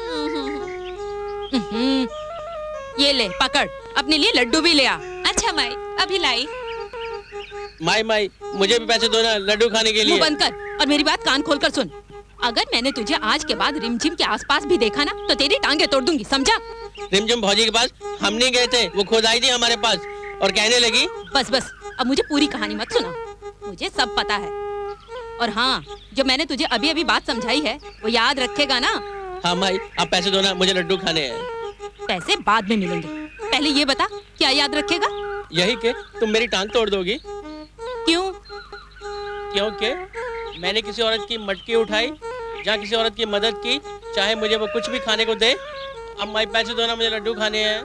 ये ले, पकड़, अपने लिए लड्डू भी ले आ। अच्छा माई, अभी लाई। माई, मुझे भी पैसे दो ना लड्डू खाने के लिए। मुंह बंद कर और मेरी बात कान खोल कर सुन। अगर मैंने तुझे आज के बाद रिमझिम के आसपास भी देखा ना तो तेरी टांगे तोड़ दूंगी, समझा? रिमझिम भौजी के पास हम नहीं गए थे, वो खुद आई थी हमारे पास और कहने लगी। बस बस, अब मुझे पूरी कहानी मत सुना, मुझे सब पता है। और हाँ, जो मैंने तुझे अभी अभी बात समझाई है वो याद रखेगा ना? हाँ माई, आप पैसे दो ना, मुझे लड्डू खाने हैं। पैसे बाद में मिलेंगे, पहले ये बता क्या याद रखेगा? यही के तुम मेरी टांग तोड़ दोगी। क्यों? क्योंकि मैंने किसी औरत की मटकी उठाई, जहाँ किसी औरत की मदद की, चाहे मुझे वो कुछ भी खाने को दे। अब माई पैसे दो ना, मुझे लड्डू खाने हैं।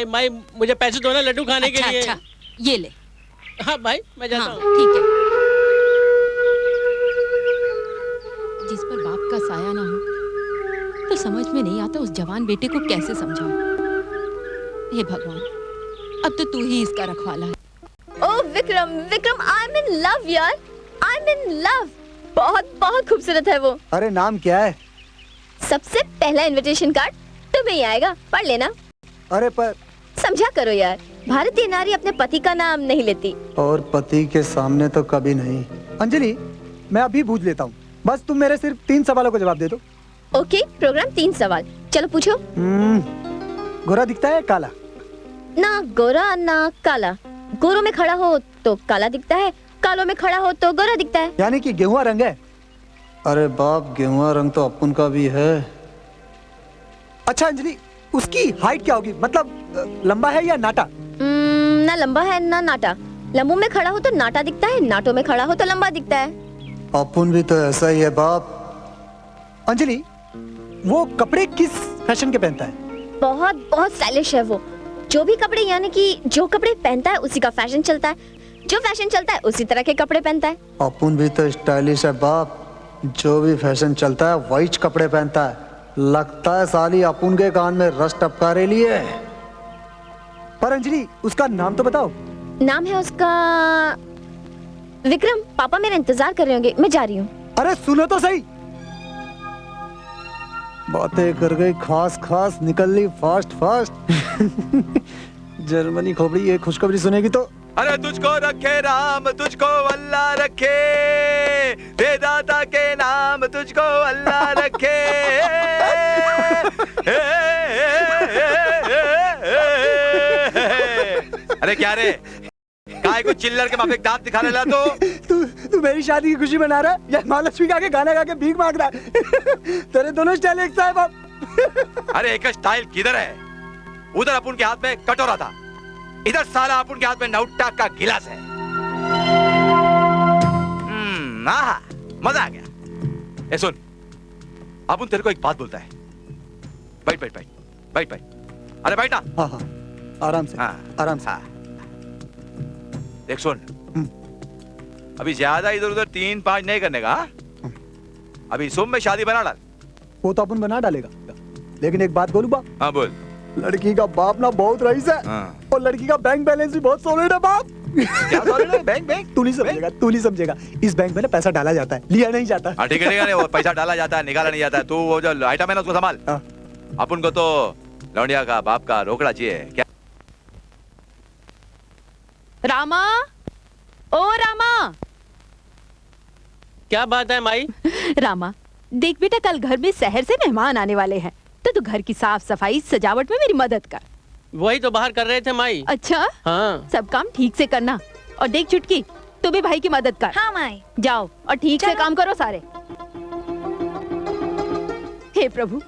माई मुझे पैसे दो ना लड्डू खाने के लिए। अच्छा, ये ले। हाँ भाई, मैं जाता हूँ। ठीक है। जिस पर बाप का साया ना हो तो समझ में नहीं आता उस जवान बेटे को कैसे समझाऊं। हे भगवान, अब तो तू ही इसका रखवाला है। Oh Vikram, Vikram, I am in love यार, आई एम इन लव। बहुत बहुत खूबसूरत है वो। अरे नाम क्या है? सबसे पहला इनविटेशन कार्ड तुम्हें ही आएगा, पढ़ लेना। अरे पर समझा करो यार, भारतीय नारी अपने पति का नाम नहीं लेती। और पति के सामने तो कभी नहीं। अंजलि, मैं अभी पूछ लेता हूँ, बस तुम मेरे सिर्फ 3 सवालों का जवाब दे दो। ओके, प्रोग्राम 3 सवाल, चलो पूछो। गोरा दिखता है काला? ना गोरा ना काला। गोरों में खड़ा हो तो काला दिखता है, कालों में खड़ा हो तो गोरा दिखता है। यानी कि गेहुआ रंग है? अरे बाप, गेहुआ रंग तो अपन का भी है। अच्छा अंजलि, उसकी हाइट क्या होगी? मतलब लंबा है या नाटा? ना लंबा है ना नाटा। लंबों में खड़ा हो तो नाटा दिखता है, नाटों में खड़ा हो तो लंबा दिखता है। अपन भी तो ऐसा ही है बाप। अंजलि, वो कपड़े किस फैशन के पहनता है? बहुत बहुत स्टाइलिश है वो। जो भी कपड़े, यानी कि जो कपड़े पहनता है उसी का फैशन चलता है, जो फैशन चलता है उसी तरह के कपड़े पहनता है। अपन भी तो स्टाइलिश है बाप, जो भी फैशन चलता है वही कपड़े पहनता है। लगता है साली अपन के कान में रस टपका रही है। पर अंजलि, उसका नाम तो बताओ। नाम है उसका विक्रम। पापा मेरा इंतजार कर रहे होंगे, मैं जा रही हूँ। अरे सुनो तो सही। बातें कर गई खास खास, निकल ली फास्ट फास्ट। जर्मनी खोपड़ी ये खुशखबरी सुनेगी तो। अरे तुझको रखे राम, तुझको अल्लाह रखे, दे दाता के नाम तुझको अल्लाह रखे। अरे क्या रे, काय को चिल्लर के माफिक दांत दिखाने ला? तू मेरी शादी की खुशी मना रहा है या महालक्ष्मी का के गाना गा के भीख मांग रहा है? तेरे दोनों स्टाइल एक सा है बाप। अरे एक स्टाइल किधर है? उधर अपन के हाथ में कटोरा था, इधर साला अपन के हाथ में नौटा का गिलास है। आहा, मजा आ गया। ए सुन, अपन तेरे को एक बात बोलता है। बैठ बैठ बैठ बैठ बैठ। अरे बैठ ना। हाँ हाँ, आराम से। आराम से। देख सुन, अभी ज्यादा इधर उधर 3-5 नहीं करने का। अभी सुबह में शादी बना डाल। वो तो अपन बना डालेगा, लेकिन एक बात बोलूं बाप? हाँ बोल। लड़की का बाप ना बहुत रईस है। और लड़की का बैंक बैलेंस भी बहुत सॉलिड है बाप। क्या सॉलिड है? बैंक? तू नहीं समझेगा। इस बैंक में ना पैसा डाला जाता है, लिया नहीं जाता। हाँ ठीक है, वो पैसा डाला जाता है, निकाला नहीं जाता है। तू वो जो आइटम है ना उसको संभाल। अपन को तो लौंडिया का बाप का रोकड़ा चाहिए क्या? रामा, ओ रामा। क्या बात है माई? रामा, देख बेटा, कल घर में शहर से मेहमान आने वाले हैं, तो तू घर की साफ सफाई सजावट में मेरी मदद कर। वही तो बाहर कर रहे थे माई। अच्छा? हाँ। सब काम ठीक से करना। और देख चुटकी, तू भी भाई की मदद कर। हाँ माई। जाओ और ठीक से काम करो सारे। हे प्रभु,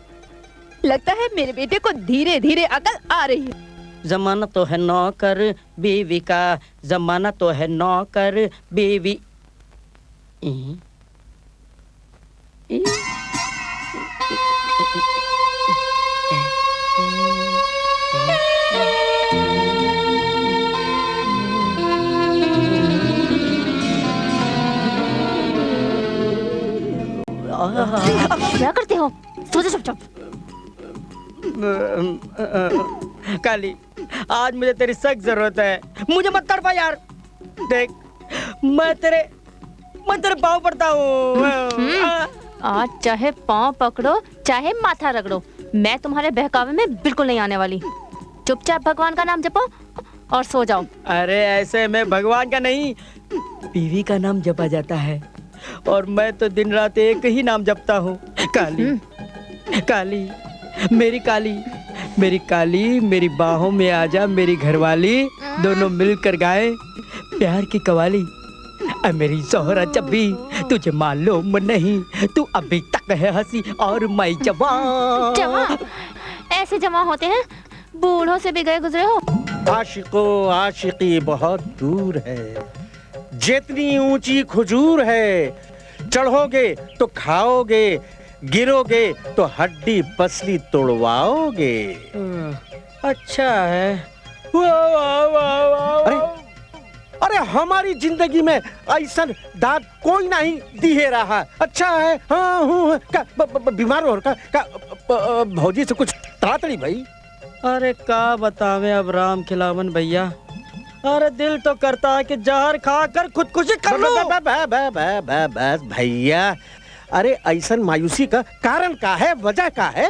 लगता है मेरे बेटे को धीरे धीरे अकल आ रही है। जमाना तो है नौकर बीवी का, जमाना तो है नौकर बीवी। क्या करते हो? सो जा चुपचाप। काली, आज मुझे तेरी सख्त जरूरत है, मुझे मत तड़पा यार। देख, मैं तेरे पाँव पड़ता हूँ। आज चाहे पाँव पकड़ो चाहे माथा रगड़ो, मैं तुम्हारे बहकावे में बिल्कुल नहीं आने वाली। चुपचाप भगवान का नाम जपो और सो जाओ। अरे ऐसे में भगवान का नहीं, बीवी का नाम जपा जाता है। और मैं तो दिन रात एक ही नाम जपता हूँ, काली काली मेरी काली, मेरी काली, मेरी बाहों में आजा मेरी घरवाली, दोनों मिलकर गाए प्यार की कवाली। मेरी जोहरा जब भी तुझे मालूम नहीं, तू अभी तक है हंसी और मैं जवान। जवान ऐसे जवान होते हैं, बूढ़ों से भी गए गुजरे हो। आशिको आशिकी बहुत दूर है, जितनी ऊंची खजूर है, चढ़ोगे तो खाओगे, गिरोगे तो हड्डी पसली तोड़वाओगे। अच्छा है। वाह वाह वाह वाह। अरे हमारी जिंदगी में ऐसा दाग कोई नहीं दिहे रहा। अच्छा है। हाँ हूँ बीमार हो का भौजी से कुछ तातड़ी भाई। अरे का बतावे अब राम खिलावन भैया, अरे दिल तो करता है कि जहर खाकर खुदकुशी कर लो। बस भैया, अरे ऐसा मायूसी का कारण का है, वजह का है?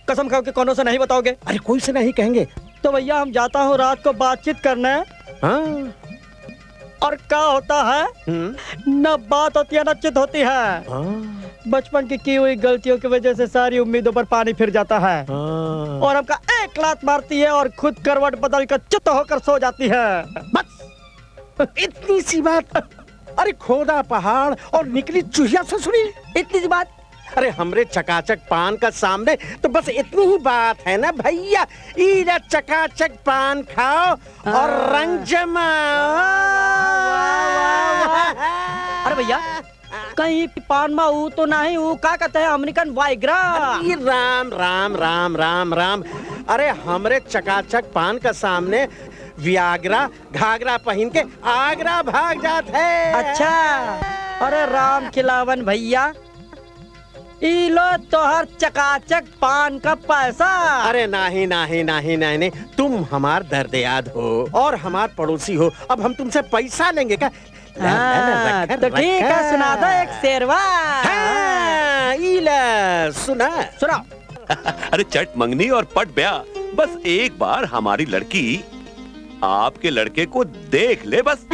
कसम खाओ कि कोनो से नहीं बताओगे? अरे कोई से नहीं कहेंगे। तो भैया हम जाता हूँ रात को बातचीत करने। हाँ। और क्या होता है, न बात होती है न चित होती है। बचपन की हुई गलतियों की वजह से सारी उम्मीदों पर पानी फिर जाता है और हमका एक लात मारती है और खुद करवट बदल कर चित होकर सो जाती है। बस इतनी सी बात। अरे खोदा पहाड़ और निकली चूहिया ससुरी, इतनी सी बात। अरे हमरे चकाचक पान का सामने तो बस इतनी ही बात है ना भैया। इधर चकाचक पान खाओ और रंग जमाओ। अरे भैया कहीं पान में ऊ तो नहीं, ऊ क्या कहते हैं अमेरिकन वाइग्रा। राम राम राम राम राम। अरे हमरे चकाचक पान का सामने वियाग्रा घाघरा पहन के आगरा भाग जात है। अच्छा। अरे राम खिलावन भैया, ई लो तोहर चकाचक पान का पैसा। अरे नहीं नहीं नहीं नहीं नहीं, तुम हमार दर्द याद हो और हमार पड़ोसी हो, अब हम तुमसे पैसा लेंगे क्या? तो ठीक है, सुना दो एक शेरवा। सुना सुनाओ। अरे चट मंगनी और पट ब्याह, बस एक बार हमारी लड़की आपके लड़के को देख ले बस।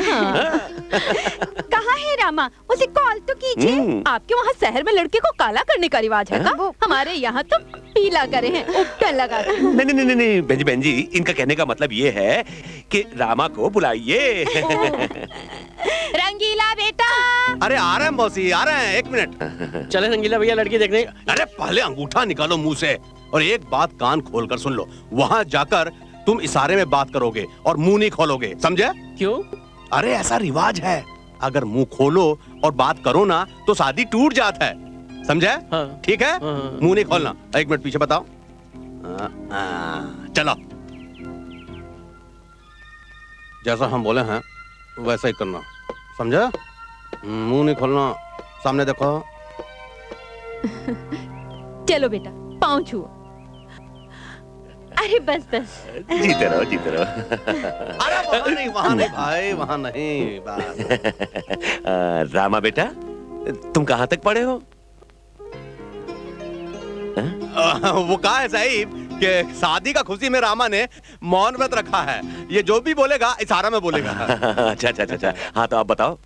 कहाँ है रामा, उसे कॉल तो कीजिए। आपके वहाँ शहर में लड़के को काला करने का रिवाज है का? हमारे यहाँ तो पीला करे हैं, उपटन लगा कर। नहीं बहन जी, इनका कहने का मतलब ये है कि रामा को बुलाइए। रंगीला बेटा। अरे आ रहे हैं मौसी, आ रहे हैं, एक मिनट। चले रंगीला भैया लड़की देखने। अरे पहले अंगूठा निकालो मुंह से और एक बात कान खोलकर सुन लो। वहाँ जाकर तुम इशारे में बात करोगे और मुंह नहीं खोलोगे, समझे? क्यों? अरे ऐसा रिवाज है, अगर मुंह खोलो और बात करो ना तो शादी टूट जाता है, समझे? हाँ। ठीक है? हाँ। मुंह नहीं खोलना। एक मिनट पीछे बताओ। चलो, जैसा हम बोले हैं वैसा ही करना, समझे? मुंह नहीं खोलना, सामने देखो। चलो बेटा, पाँव छुओ। अरे बस बस। जीते रहो जीते रहो। अरे वहाँ नहीं भाई, वहाँ नहीं। रामा बेटा, तुम कहाँ तक पढ़े हो? वो कहा है साहिब कि शादी का खुशी में रामा ने मौन व्रत रखा है। ये जो भी बोलेगा इशारा में बोलेगा। अच्छा अच्छा अच्छा। हाँ तो आप बताओ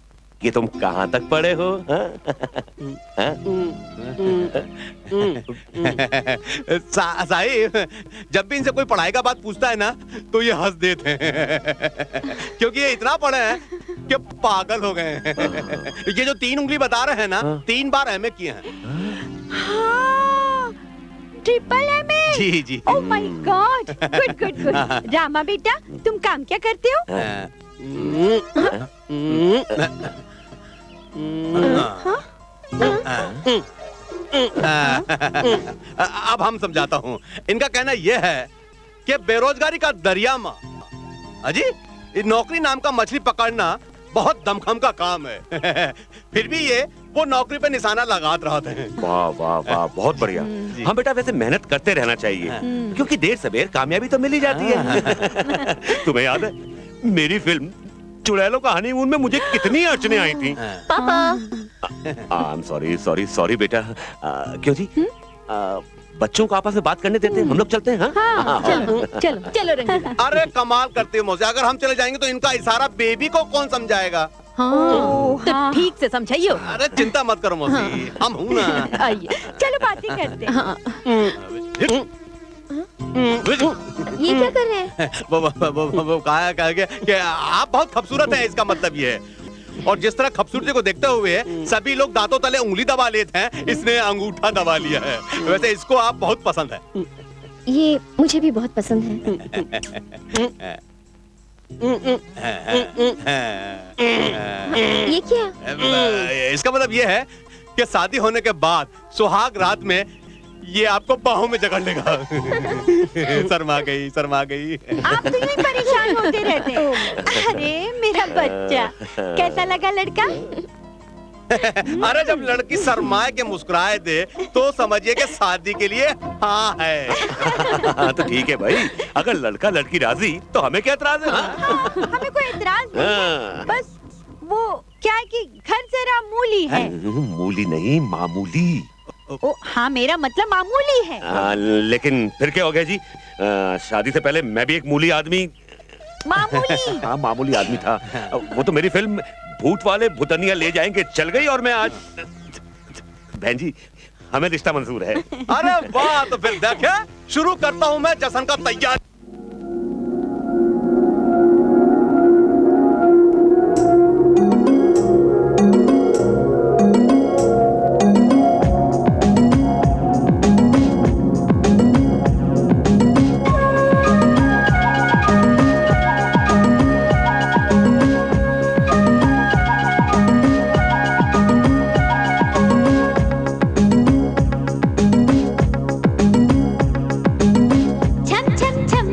कि तुम कहाँ तक पढ़े हो? साहिब, जब भी इनसे कोई पढ़ाई का बात पूछता है ना तो ये हंस देते हैं क्योंकि ये इतना पढ़े हैं कि पागल हो गए हैं। ये जो 3 उंगली बता रहे हैं ना, 3 बार एमए किए हैं। Triple MA. जी जी। Oh my god, good good good. Rama बेटा, तुम काम क्या करते हो? अब हम समझाता हूँ। इनका कहना यह है कि बेरोजगारी का दरिया में अजी नौकरी नाम का मछली पकड़ना बहुत दमखम का काम है। फिर भी ये वो नौकरी पे निशाना लगाते रहते हैं। वाह वाह वाह, बहुत बढ़िया। हाँ बेटा, वैसे मेहनत करते रहना चाहिए क्योंकि देर सवेर कामयाबी तो मिल ही जाती है। तुम्हें याद है मेरी फिल्म चुड़ैलों का हनीमून में मुझे कितनी अड़चने आई थी? पापा। सॉरी बेटा। क्यों जी? बच्चों को आपस में बात करने देते हैं, हम लोग चलते हैं। हाँ? चलो रंगीला। अरे कमाल करते हो मौसी, अगर हम चले जाएंगे तो इनका इशारा बेबी को कौन समझाएगा? हाँ, तो हाँ। ठीक से समझाइयो। अरे चिंता मत करो मौसी, हम हूं ना। आइए, चलो बातें करते हैं। हाँ। ये क्या कर रहे हैं? वो कहा कि आप बहुत खूबसूरत हैं, इसका मतलब ये है। और जिस तरह खूबसूरती को देखते हुए सभी लोग दांतों तले उंगली दबा लेते हैं, इसने अंगूठा दबा लिया है। वैसे इसको आप बहुत पसंद है। ये मुझे भी बहुत पसंद है। ये क्या? इसका मतलब ये है कि शादी होने के बाद सुहाग रात में ये आपको बाहों में जकड़ लेगा। शर्मा गई, शर्मा गई। आप तो यूं परेशान होते रहते हैं। अरे मेरा बच्चा, कैसा लगा लड़का? अरे जब लड़की शर्माए के मुस्कुराए दे तो समझिए कि शादी के लिए हाँ है। तो ठीक है भाई, अगर लड़का लड़की राजी तो हमें क्या एतराज है? हमें कोई एतराज नहीं है। बस वो क्या है कि घर जरा मूली है। मूली नहीं, मामूली। ओ हाँ, मेरा मतलब मामूली है। लेकिन फिर क्या हो गया जी? शादी से पहले मैं भी एक मूली आदमी, मामूली हाँ मामूली आदमी था। वो तो मेरी फिल्म भूत वाले भूतनिया ले जाएंगे चल गई और मैं आज। बहन जी, हमें रिश्ता मंजूर है। अरे वाह, तो फिर देखे शुरू करता हूँ मैं जश्न का तैयार। छम छम छम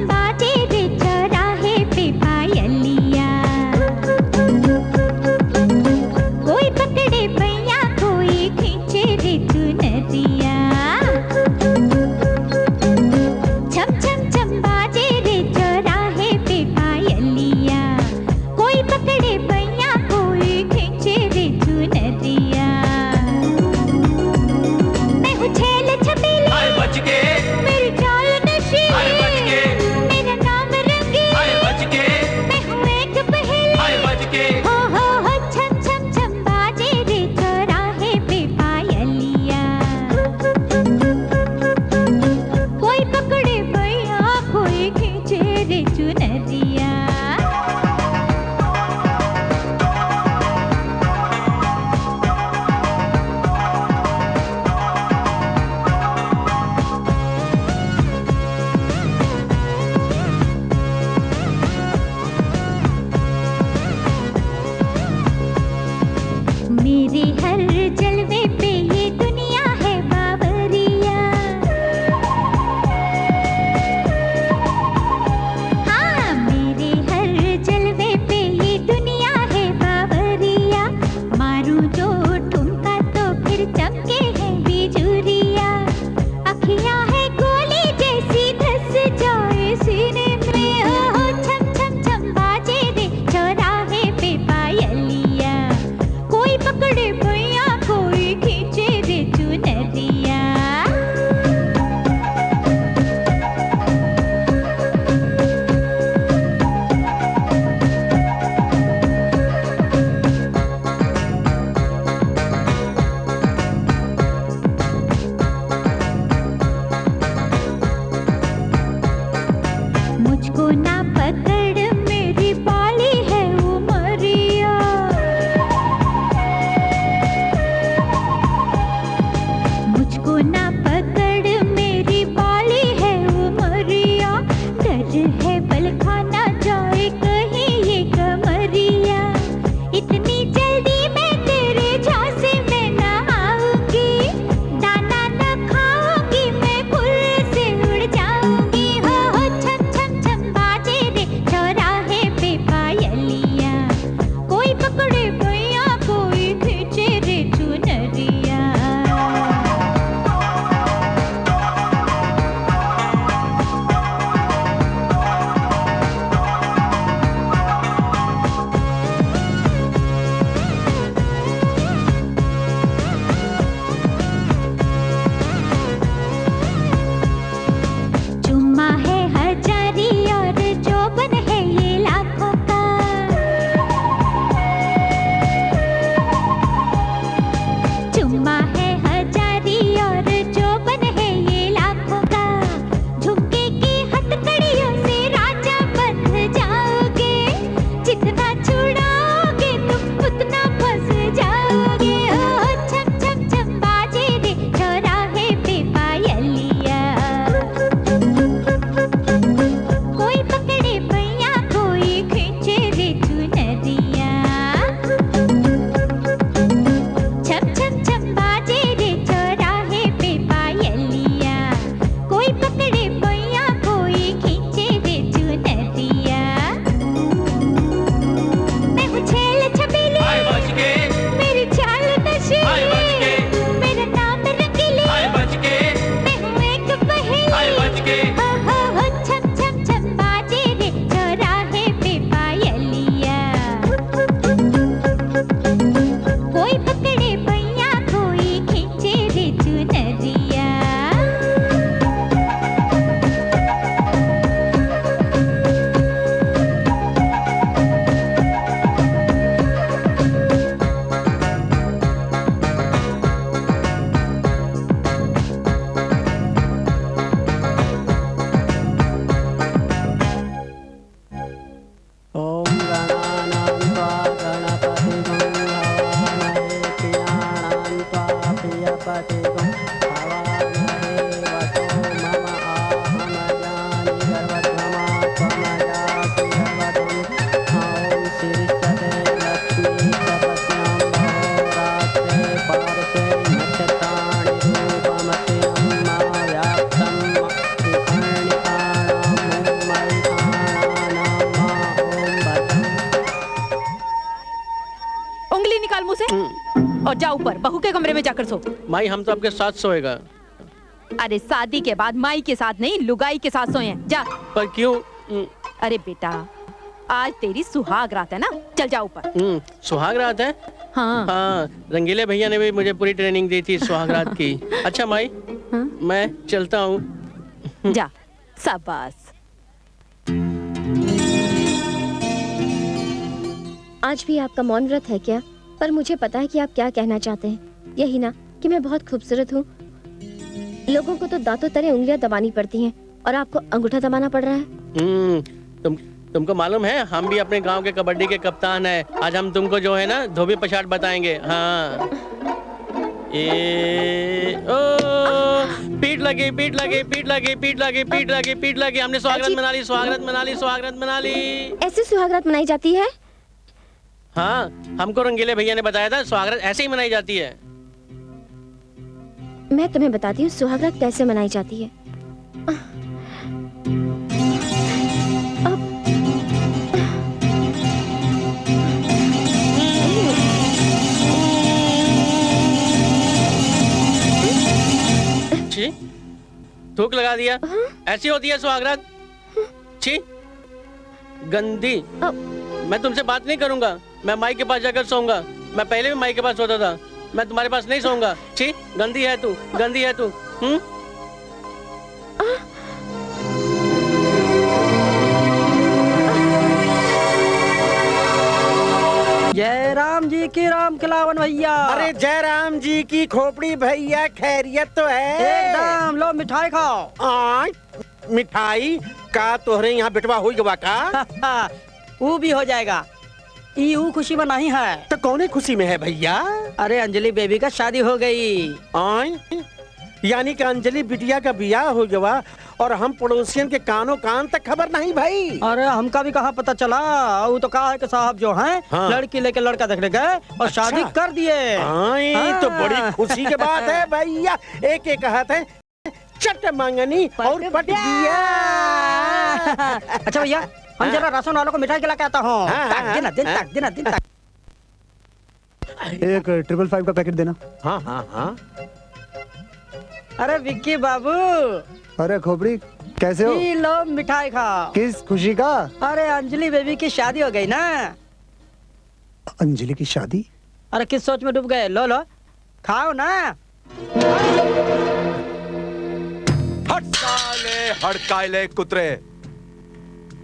निकाल मुंह से और जा ऊपर बहू के कमरे में जाकर सो। माई हम तो आपके साथ सोएगा। अरे शादी के बाद माई के साथ नहीं लुगाई के साथ सोए जा। पर क्यों? अरे बेटा आज तेरी सुहाग रात है ना, चल जा ऊपर। सुहाग रात है? हाँ, रंगीले भैया ने भी मुझे पूरी ट्रेनिंग दी थी सुहाग रात की। अच्छा माई मैं चलता हूँ। जा शाबाश। आज भी आपका मौन व्रत है क्या? पर मुझे पता है कि आप क्या कहना चाहते हैं। यही ना कि मैं बहुत खूबसूरत हूँ। लोगों को तो दांतों तरह उंगलियां दबानी पड़ती हैं और आपको अंगूठा दबाना पड़ रहा है। तुमको मालूम है हम भी अपने गांव के कबड्डी के कप्तान हैं। आज हम तुमको जो है ना धोबी पछाड़ बताएंगे। हाँ पीठ लगी पीठ लगी पीठ लगी पीठ लगी पीठ लगी पीठ लगी। हमने सुहागरात मना ली सुहागरात मना ली सुहागरात मना ली। ऐसे सुहागरात मनाई जाती है? हाँ हमको रंगीले भैया ने बताया था सुहागरात ऐसे ही मनाई जाती है। मैं तुम्हें बताती हूँ सुहागरात कैसे मनाई जाती है। छी थूक लगा दिया। ऐसी होती है सुहागरात। छी गंदी। मैं तुमसे बात नहीं करूंगा। मैं माई के पास जाकर सोऊंगा। मैं पहले भी माई के पास सोता था। मैं तुम्हारे पास नहीं सोऊंगा। छी गंदी है तू गंदी है तू। जय राम जी की राम खिलावन भैया। अरे जय राम जी की खोपड़ी भैया खैरियत तो है? एकदम। लो मिठाई खाओ। मिठाई का तोहरे यहाँ बिटवा हुई गवा का? वो भी हो जाएगा। ऊ खुशी में नहीं है तो कौन खुशी में है भैया? अरे अंजलि बेबी का शादी हो गई। यानी कि अंजलि बिटिया का ब्याह हो गया और हम पड़ोसियन के कानों कान तक खबर नहीं भाई। अरे हमका भी कहाँ पता चला। वो तो कहा है कि साहब जो हैं लड़की लेके लड़का देखने गए और शादी कर दिए। तो बड़ी खुशी की बात है भैया। एक एक कहते हैं चट मांगनी और पट दिया। अच्छा भैया हम जरा राशन वालों को मिठाई खिला के आता हूँ। दिन तक एक 555 का पैकेट देना। हाँ हाँ हाँ। अरे विक्की बाबू। अरे खोपड़ी कैसे हो? लो मिठाई खाओ। किस खुशी का? अरे अंजलि बेबी की शादी हो गई ना। अंजलि की शादी? अरे किस सोच में डूब गए? लो लो खाओ ना। हड़काले कुतरे।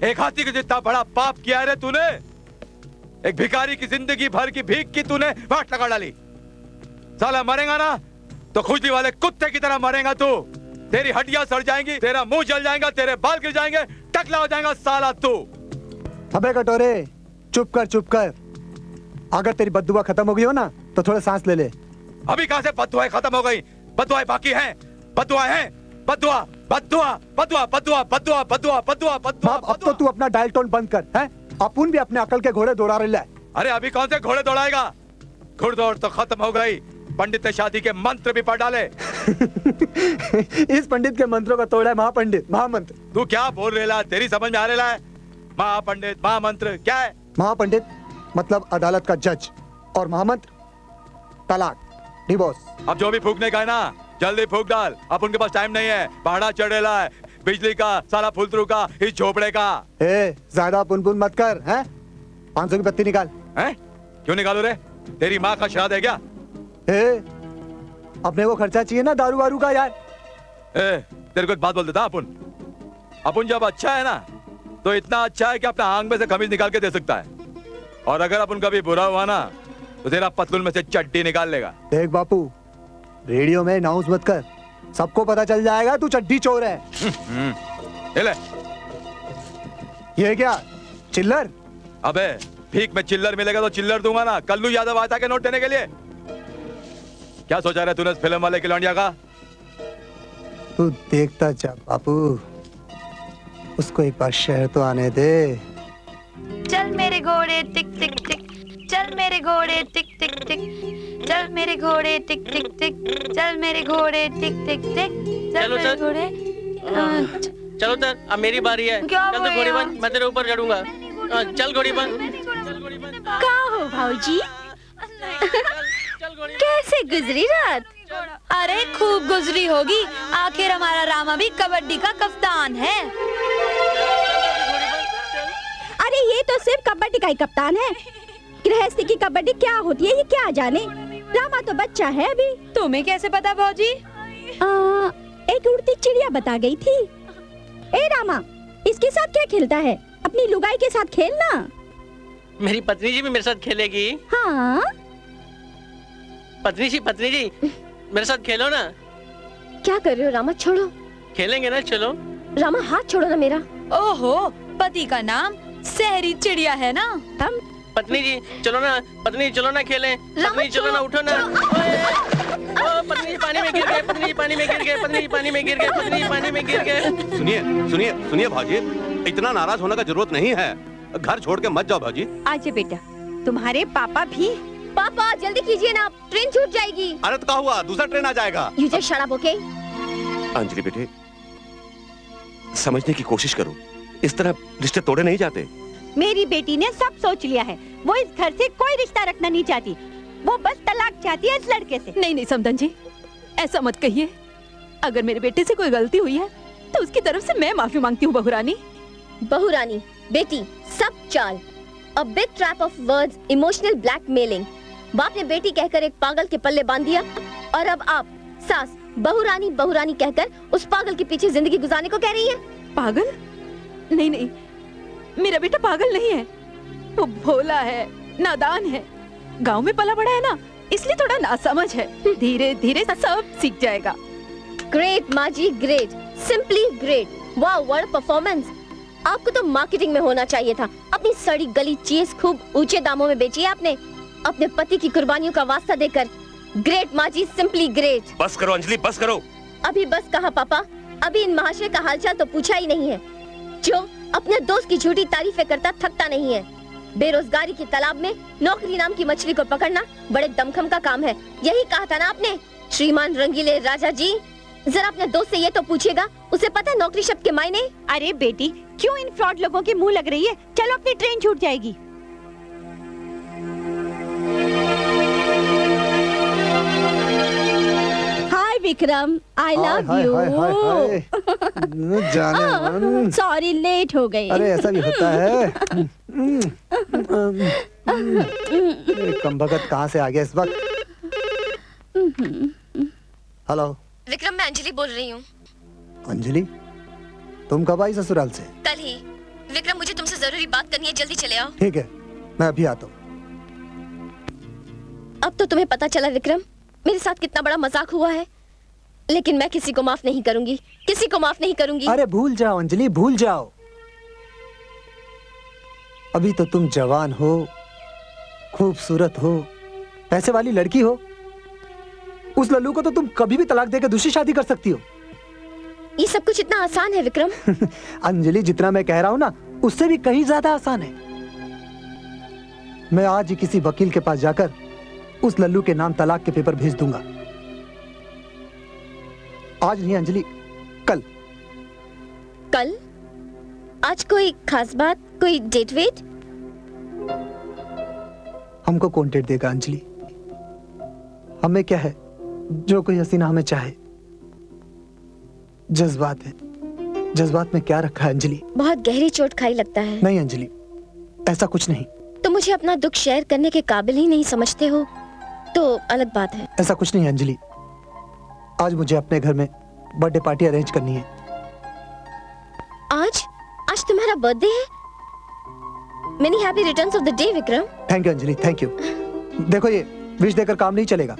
एक हाथी के जितना बड़ा पाप किया रे तूने। एक भिखारी की जिंदगी भर की भीख की तूने वाट लगा डाली। साला मरेगा ना तो खुजली वाले कुत्ते की तरह मरेगा तू। तेरी हड्डियां सड़ जाएंगी, तेरा मुंह जल जाएगा, तेरे बाल गिर जाएंगे, टकला हो जाएगा साला तू। अबे कटोरे चुप कर चुप कर। अगर तेरी बद्दुआ खत्म हो गई हो ना तो थोड़ा सांस ले ले। अभी कहां से बद्दुआएं खत्म हो गई? बद्दुआएं बाकी हैं। बद्दुआएं हैं। बद्दुआ बद्दुआ बद्दुआ बद्दुआ बद्दुआ बद्दुआ बद्दुआ बद्दुआ। अब तो तू अपना डायल टोन बंद कर हैं? अपुन भी अपने अकल के घोड़े दौड़ा रहा है। अरे अभी कौन से घोड़े दौड़ाएगा? घुड़दौड़ तो खत्म हो गई। पंडित ने शादी के मंत्र भी पढ़ डाले। इस पंडित के मंत्रों का तोड़ा है महापंडित महामंत्र। तू क्या बोल रहा है? तेरी समझ में आ रहा है? महापंडित महामंत्र क्या है? महापंडित मतलब अदालत का जज और महामंत्र तलाक डिवोर्स। अब जो भी फूकने का है ना जल्दी फूक डाल। अब उनके पास टाइम नहीं है। पहाड़ा चढ़ेला है, बिजली का सारा फुलतरू का, इस झोपड़े का। ज्यादा पुन मत कर हैं? 500 की बत्ती निकाल। हैं? क्यों निकालो रे? तेरी माँ का श्राद्ध है क्या? अपने को खर्चा चाहिए ना दारू वारू का यार। तेरे को एक बात बोल देता। अपन जब अच्छा है ना तो इतना अच्छा है कि अपना आंख में से खमीज निकाल के दे सकता है। और अगर अपन कभी बुरा हुआ ना तो तेरा पतलून में से चड्डी निकाल लेगा। देख बापू रेडियो में अनाउंस मत कर, सबको पता चल जाएगा तू चड्डी चोर है। ले। ये क्या चिल्लर? अबे भीख में चिल्लर मिलेगा तो चिल्लर दूंगा ना। कल्लू यादव आता के नोट देने के लिए। क्या सोचा रहा तूने फिल्म वाले की लौंडिया का? तू देखता जा बापू, उसको एक बार शहर तो आने दे। चल मेरे घोड़े टिक टिक टिक, चल मेरे घोड़े टिक टिक टिक, चल मेरे घोड़े टिक टिक टिक, चल मेरे घोड़े टिक टिक टिक, चल मेरे घोड़े। चलो तर अब मेरी बारी है। चल तो घोड़ी बन, मैं तेरे ऊपर चढ़ूंगा। चल घोड़ी बन। का हो भाऊजी? कैसे गुजरी रात? अरे खूब गुजरी होगी, आखिर हमारा रामा भी कबड्डी का कप्तान है। अरे ये तो सिर्फ कबड्डी का ही कप्तान है, गृहस्थी की कबड्डी क्या होती है ये क्या जाने। रामा तो बच्चा है अभी। तुम्हें कैसे पता भौजी? एक उड़ती चिड़िया बता गई थी। ए रामा, इसके साथ क्या खेलता है? अपनी लुगाई के साथ खेलना। मेरी पत्नी जी भी मेरे साथ खेलेगी। हाँ पत्नी जी मेरे साथ खेलो ना। क्या कर रहे हो रामा? छोड़ो। खेलेंगे ना, चलो। रामा हाथ छोड़ो ना मेरा। ओहो, पति का नाम शहरी चिड़िया है ना। हम पत्नी जी चलो ना, पत्नी चलो ना खेलें। पत्नी चलो ना, उठो ना। पत्नी जी पानी में गिर गए, पत्नी जी पानी में गिर गए, पत्नी जी पानी में गिर गए, पत्नी जी पानी में गिर गए। सुनिए सुनिए सुनिए भाजी, इतना नाराज होने का जरूरत नहीं है। घर छोड़ के मत जाओ भाजी। आजे बेटा, तुम्हारे पापा भी। पापा जल्दी कीजिए ना, ट्रेन छूट जाएगी। अरे तो क्या हुआ, दूसरा ट्रेन आ जाएगा। You just shut up, okay? Anjali बेटे, समझने की कोशिश करो, इस तरह रिश्ते तोड़े नहीं जाते। मेरी बेटी ने सब सोच लिया है, वो इस घर से कोई रिश्ता रखना नहीं चाहती, वो बस तलाक चाहती है इस लड़के से। नहीं समदन जी, ऐसा मत कहिए। अगर मेरे बेटे से कोई गलती हुई है तो उसकी तरफ से मैं माफी मांगती हूँ बहू रानी। बहू रानी, बेटी, सब चाल। A big trap of words, emotional blackmailing. बाप ने बेटी कहकर एक पागल के पल्ले बांध दिया और अब आप सास बहू रानी कहकर उस पागल के पीछे जिंदगी गुजारने को कह रही है। पागल? नहीं, मेरा बेटा पागल नहीं है, वो भोला है, नादान है, गांव में पला बड़ा है ना, इसलिए थोड़ा नासमझ है। धीरे धीरे सब सीख जाएगा। ग्रेट माँ जी, ग्रेट, सिंपली ग्रेट। वाह, व्हाट परफॉर्मेंस। आपको तो मार्केटिंग में होना चाहिए था। अपनी सड़ी गली चीज खूब ऊंचे दामों में बेची है आपने, अपने पति की कुर्बानियों का वास्ता देकर। ग्रेट माँ जी, सिंपली ग्रेट। बस करो अंजलि, बस करो। अभी बस कहा पापा, अभी इन महाशय का हालचाल तो पूछा ही नहीं है, जो अपने दोस्त की झूठी तारीफें करता थकता नहीं है। बेरोजगारी के तालाब में नौकरी नाम की मछली को पकड़ना बड़े दमखम का काम है। यही कहा था ना आपने, श्रीमान रंगीले राजा जी। जरा अपने दोस्त से ये तो पूछिएगा, उसे पता है नौकरी शब्द के मायने? अरे बेटी, क्यों इन फ्रॉड लोगों के मुंह लग रही है? चलो, अपनी ट्रेन छूट जाएगी। हाय विक्रम, आई लव यू। जाने मन। सॉरी, लेट हो गई। अरे ऐसा भी होता है। कम भगत कहाँ से आ गया इस वक्त? हेलो विक्रम, मैं अंजलि बोल रही हूँ। अंजलि, तुम कब आई ससुराल से? कल ही। विक्रम, मुझे तुमसे जरूरी बात करनी है, जल्दी चले आओ। ठीक है, मैं अभी आता हूँ। अब तो तुम्हें पता चला विक्रम, मेरे साथ कितना बड़ा मजाक हुआ है, लेकिन मैं किसी को माफ नहीं करूंगी, किसी को माफ नहीं करूंगी। अरे भूल जाओ अंजलि, भूल जाओ। अभी तो तुम जवान हो, खूबसूरत हो, पैसे वाली लड़की हो। उस लल्लू को तो तुम कभी भी तलाक देकर दूसरी शादी कर सकती हो। ये सब कुछ इतना आसान है विक्रम? अंजलि, जितना मैं कह रहा हूँ ना, उससे भी कहीं ज्यादा आसान है। मैं आज ही किसी वकील के पास जाकर उस लल्लू के नाम तलाक के पेपर भेज दूंगा। आज नहीं अंजलि, कल। कल? आज कोई खास बात, कोई डेट वेट? हमको कौन डेट देगा अंजलि? हमें क्या है, जो कोई हसीना हमें चाहे। जज्बात है, जज्बात में क्या रखा है अंजलि? बहुत गहरी चोट खाई लगता है। नहीं अंजलि, ऐसा कुछ नहीं। तुम मुझे अपना दुख शेयर करने के काबिल ही नहीं समझते हो तो अलग बात है। ऐसा कुछ नहीं अंजलि, आज मुझे अपने घर में बर्थडे पार्टी अरेंज करनी है। आज तुम्हारा बर्थडे है? Many happy returns of the day Vikram. Thank you Anjali, thank you. देखो, ये विश देकर काम नहीं चलेगा।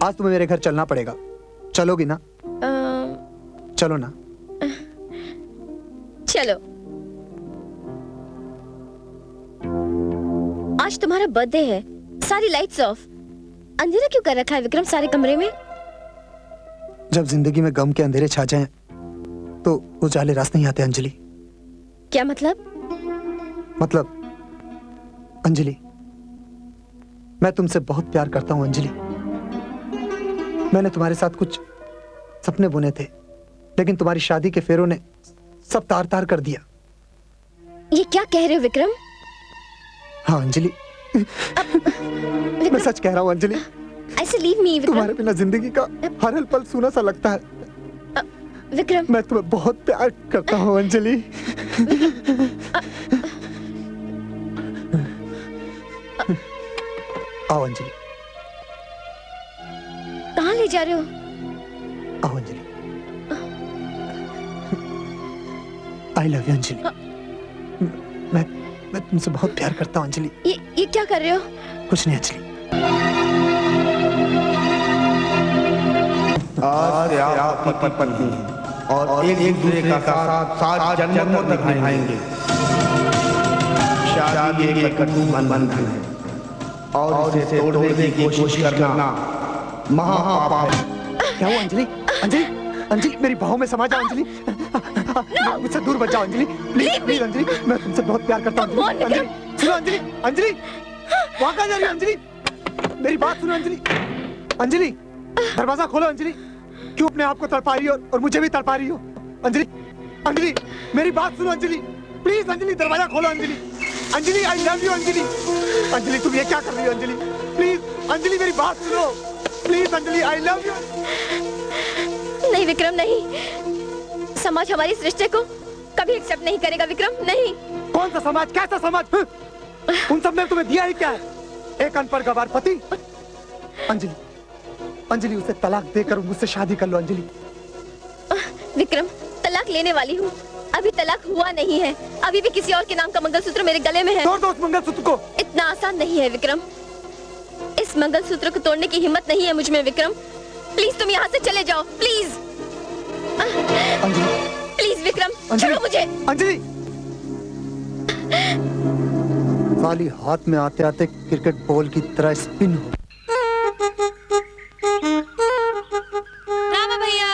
आज तुम्हें मेरे घर चलना पड़ेगा। चलोगी ना? चलो ना। चलो। आज तुम्हारा बर्थडे है, सारी लाइट्स ऑफ। अंधेरा क्यों कर रखा है विक्रम सारे कमरे में? जब जिंदगी में गम के अंधेरे छा जाएं, तो उजाले रास नहीं आते अंजलि। क्या मतलब? अंजलि, मैं तुमसे बहुत प्यार करता हूं अंजलि। मैंने तुम्हारे साथ कुछ सपने बुने थे, लेकिन तुम्हारी शादी के फेरों ने सब तार तार कर दिया। ये क्या कह रहे हो विक्रम? हाँ अंजलि, मैं सच कह रहा हूँ अंजलि, ऐसे लीव मी तुम्हारे बिना जिंदगी का हर पल सूना सा लगता है। विक्रम, मैं तुम्हें बहुत प्यार करता हूँ अंजलि। आओ अंजलि। कहाँ ले जा रहे हो? आओ Anjali. I love you Anjali. मैं तुमसे बहुत प्यार करता हूँ अंजलि। ये क्या कर रहे हो? कुछ नहीं अंजलि। आज से आप पति पत्नी और एक दूसरे का साथ जन्मों तक निभाएंगे। शादी एक कटु बंधन है और इसे तोड़ने की कोशिश करना महापाप है। क्या हुआ अंजलि? अंजलि, अंजलि मेरी बाहों में समा जाओ अंजलि। मुझसे दूर बच जाओ अंजलि, प्लीज प्लीज अंजलि, मैं तुमसे बहुत प्यार करता हूँ अंजलि। सुनो अंजलि, अंजलि वहाँ कहाँ जा रही हो अंजलि? मेरी बात सुनो अंजलि। अंजलि दरवाजा खोलो अंजलि। क्यों अपने आप को तड़पा रही हो और मुझे भी तड़पा रही हो? अंजलि, अंजलि मेरी बात सुनो अंजलि, प्लीज अंजलि दरवाजा खोलो Anjali. Anjali I love you Anjali. Anjali तुम ये क्या कर रही हो अंजलि? प्लीज अंजलि मेरी बात सुनो, please Anjali I love you. नहीं विक्रम नहीं, समाज हमारी इस रिश्ते को कभी एक्सेप्ट नहीं करेगा विक्रम, नहीं। कौन सा समाज, कैसा समाज? उन सब ने तुम्हें दिया ही क्या है? एक अनपढ़ गवार पति। अंजलि, अंजलि उसे तलाक देकर मुझसे शादी कर लो अंजलि। विक्रम तलाक लेने वाली हूँ, अभी तलाक हुआ नहीं है, अभी भी किसी और के नाम का मंगलसूत्र मेरे गले में है। तोड़ दो उस मंगलसूत्र को। इतना आसान नहीं है विक्रम, इस मंगलसूत्र को तोड़ने की हिम्मत नहीं है मुझ में विक्रम। प्लीज तुम यहाँ से चले जाओ, प्लीज प्लीज विक्रम छोड़ो मुझे। अंजलि वाली हाथ में आते आते क्रिकेट बॉल की तरह स्पिन हो। रामा भैया,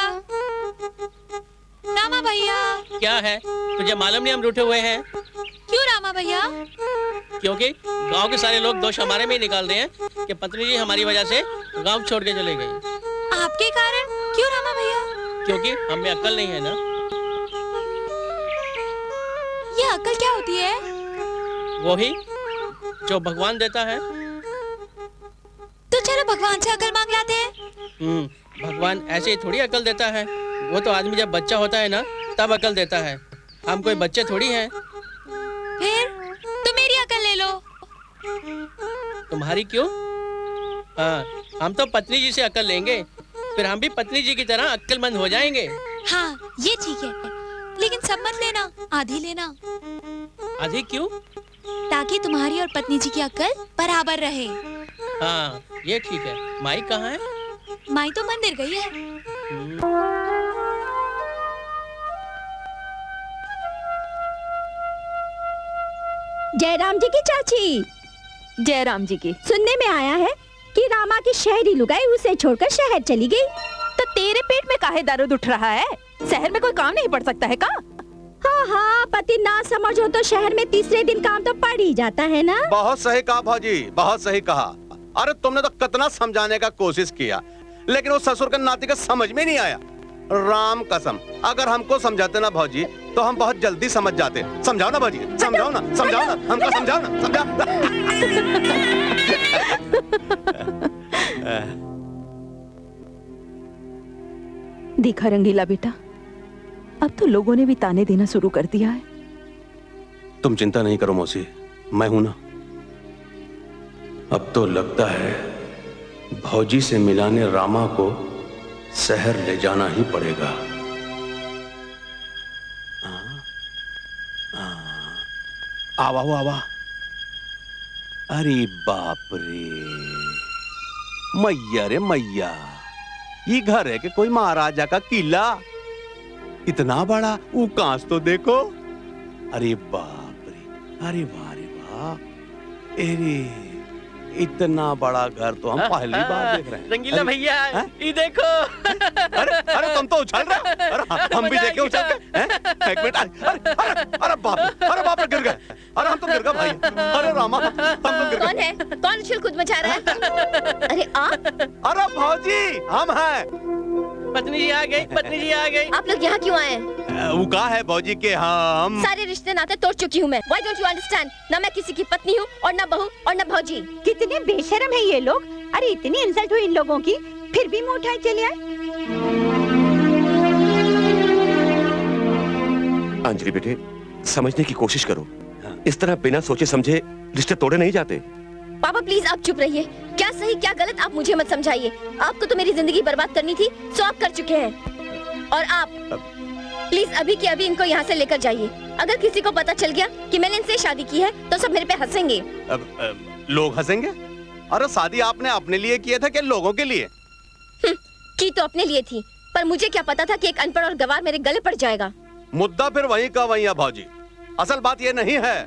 रामा भैया। क्या है, तुझे मालूम नहीं हम रूठे हुए हैं? क्यों रामा भैया? क्योंकि गांव के सारे लोग दोष हमारे में ही निकाल रहे हैं कि पत्नी जी हमारी वजह से गांव छोड़ के चले गई। आपके कारण? क्यों रामा भैया? क्योंकि हमें अक्ल नहीं है ना। ये अक्ल क्या होती है? वही जो भगवान देता है। तो चलो भगवान से अक्ल मांग लाते हैं। भगवान ऐसे ही थोड़ी अक्ल देता है, वो तो आदमी जब बच्चा होता है ना तब अक्ल देता है। हम कोई बच्चे थोड़ी हैं। फिर तो मेरी अक्ल ले लो। तुम्हारी क्यों? हाँ, हम तो पत्नी जी से अक्ल लेंगे, फिर हम भी पत्नी जी की तरह अक्लमंद हो जाएंगे। हाँ ये ठीक है, लेकिन सब मत लेना, आधी लेना। आधी क्यों? ताकि तुम्हारी और पत्नी जी की अक्ल बराबर रहे। हाँ ये ठीक है। माई कहाँ है? माई तो मंदिर गई है। जयराम जी की चाची। जयराम जी की। सुनने में आया है कि रामा की शहरी लुगाई उसे छोड़कर शहर चली गई। तो तेरे पेट में काहे दर्द उठ रहा है? शहर में कोई काम नहीं पड़ सकता है का? हाँ हाँ, पति ना समझो तो शहर में तीसरे दिन काम तो पड़ ही जाता है ना। बहुत सही कहा भाजी, बहुत सही कहा। अरे तुमने तो कितना समझाने का कोशिश किया, लेकिन वो ससुर का नाती का समझ में नहीं आया। राम कसम, अगर हमको समझाते ना भाजी तो हम बहुत जल्दी समझ जाते। समझाओ ना भाजी, समझाओ ना, समझाओ ना, हमको समझाओ ना, समझाओ। देखा रंगीला बेटा, अब तो लोगों ने भी ताने देना शुरू कर दिया है। तुम चिंता नहीं करो मौसी, मैं हूं ना। अब तो लगता है भौजी से मिलाने रामा को शहर ले जाना ही पड़ेगा। आवा हो आवा। अरे बाप रे, मैया रे मैया, ये घर है कि कोई महाराजा का किला? इतना बड़ा उकांस तो देखो। अरे बाप रे, अरे वाह रे वाह, अरे इतना बड़ा घर तो हम पहली बार देख रहे हैं। रंगीला भैया ये देखो। अरे तुम तो उछल रहे हो। अरे हम भी देखे उछल के। एक मिनट, अरे बाप रे गिर गए। अरे हम तो गिर गए भाई। अरे रामा, हम तो गिर गए। कौन है? कौन उछल कूद मचा रहा है? अरे आप? अरे भौजी हम हैं। पत्नी जी आ गई, पत्नी जी आ गई। आप लोग यहाँ क्यों आए हैं? वो कहा है भौजी के हम सारे रिश्ते नाते तोड़ चुकी हूँ मैं। Why don't you understand? ना मैं किसी की पत्नी हूँ और ना बहू और ना भौजी। कितने बेशर्म है ये लोग। अरे इतनी इंसल्ट हुई इन लोगों की, फिर भी मुंह उठाए चले आए। अंजलि बेटे, समझने की कोशिश करो। इस तरह बिना सोचे समझे रिश्ते तोड़े नहीं जाते। पापा प्लीज आप चुप रहिए। क्या सही क्या गलत आप मुझे मत समझाइए। आपको तो मेरी जिंदगी बर्बाद करनी थी, सो आप कर चुके हैं। और आप प्लीज अभी के अभी इनको यहाँ से लेकर जाइए। अगर किसी को पता चल गया कि मैंने इनसे शादी की है तो सब मेरे पे हंसेंगे। लोग हंसेंगे? अरे शादी आपने अपने लिए किया था कि लोगों के लिए? की तो अपने लिए थी, पर मुझे क्या पता था कि एक अनपढ़ और गवार मेरे गले पड़ जाएगा। मुद्दा फिर वहीं का वहीं है भौजी। असल बात ये नहीं है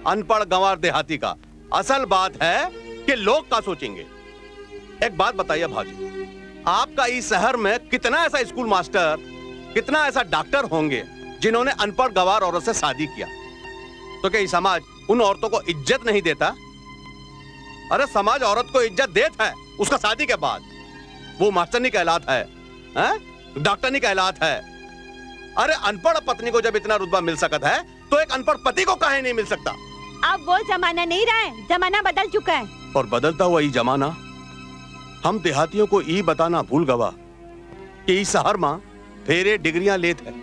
अनपढ़ गंवार देहाती का, असल बात है कि लोग क्या सोचेंगे। एक बात बताइए भौजी, आपका इस शहर में कितना ऐसा स्कूल मास्टर, कितना ऐसा डॉक्टर होंगे जिन्होंने अनपढ़ गंवार औरत से शादी किया? तो क्या समाज उन औरतों को इज्जत नहीं देता? अरे समाज औरत को इज्जत देता है उसका शादी के बाद। वो मास्टर नहीं कहलाता है, डॉक्टर नहीं कहलाता है। अरे अनपढ़ पत्नी को जब इतना रुतबा मिल सकता है तो एक अनपढ़ पति को काहे नहीं मिल सकता? अब वो जमाना नहीं रहा है, जमाना बदल चुका है। और बदलता हुआ ये जमाना हम देहातियों को ये बताना भूल गवा कि इस शहर में फेरे डिग्रियां लेत है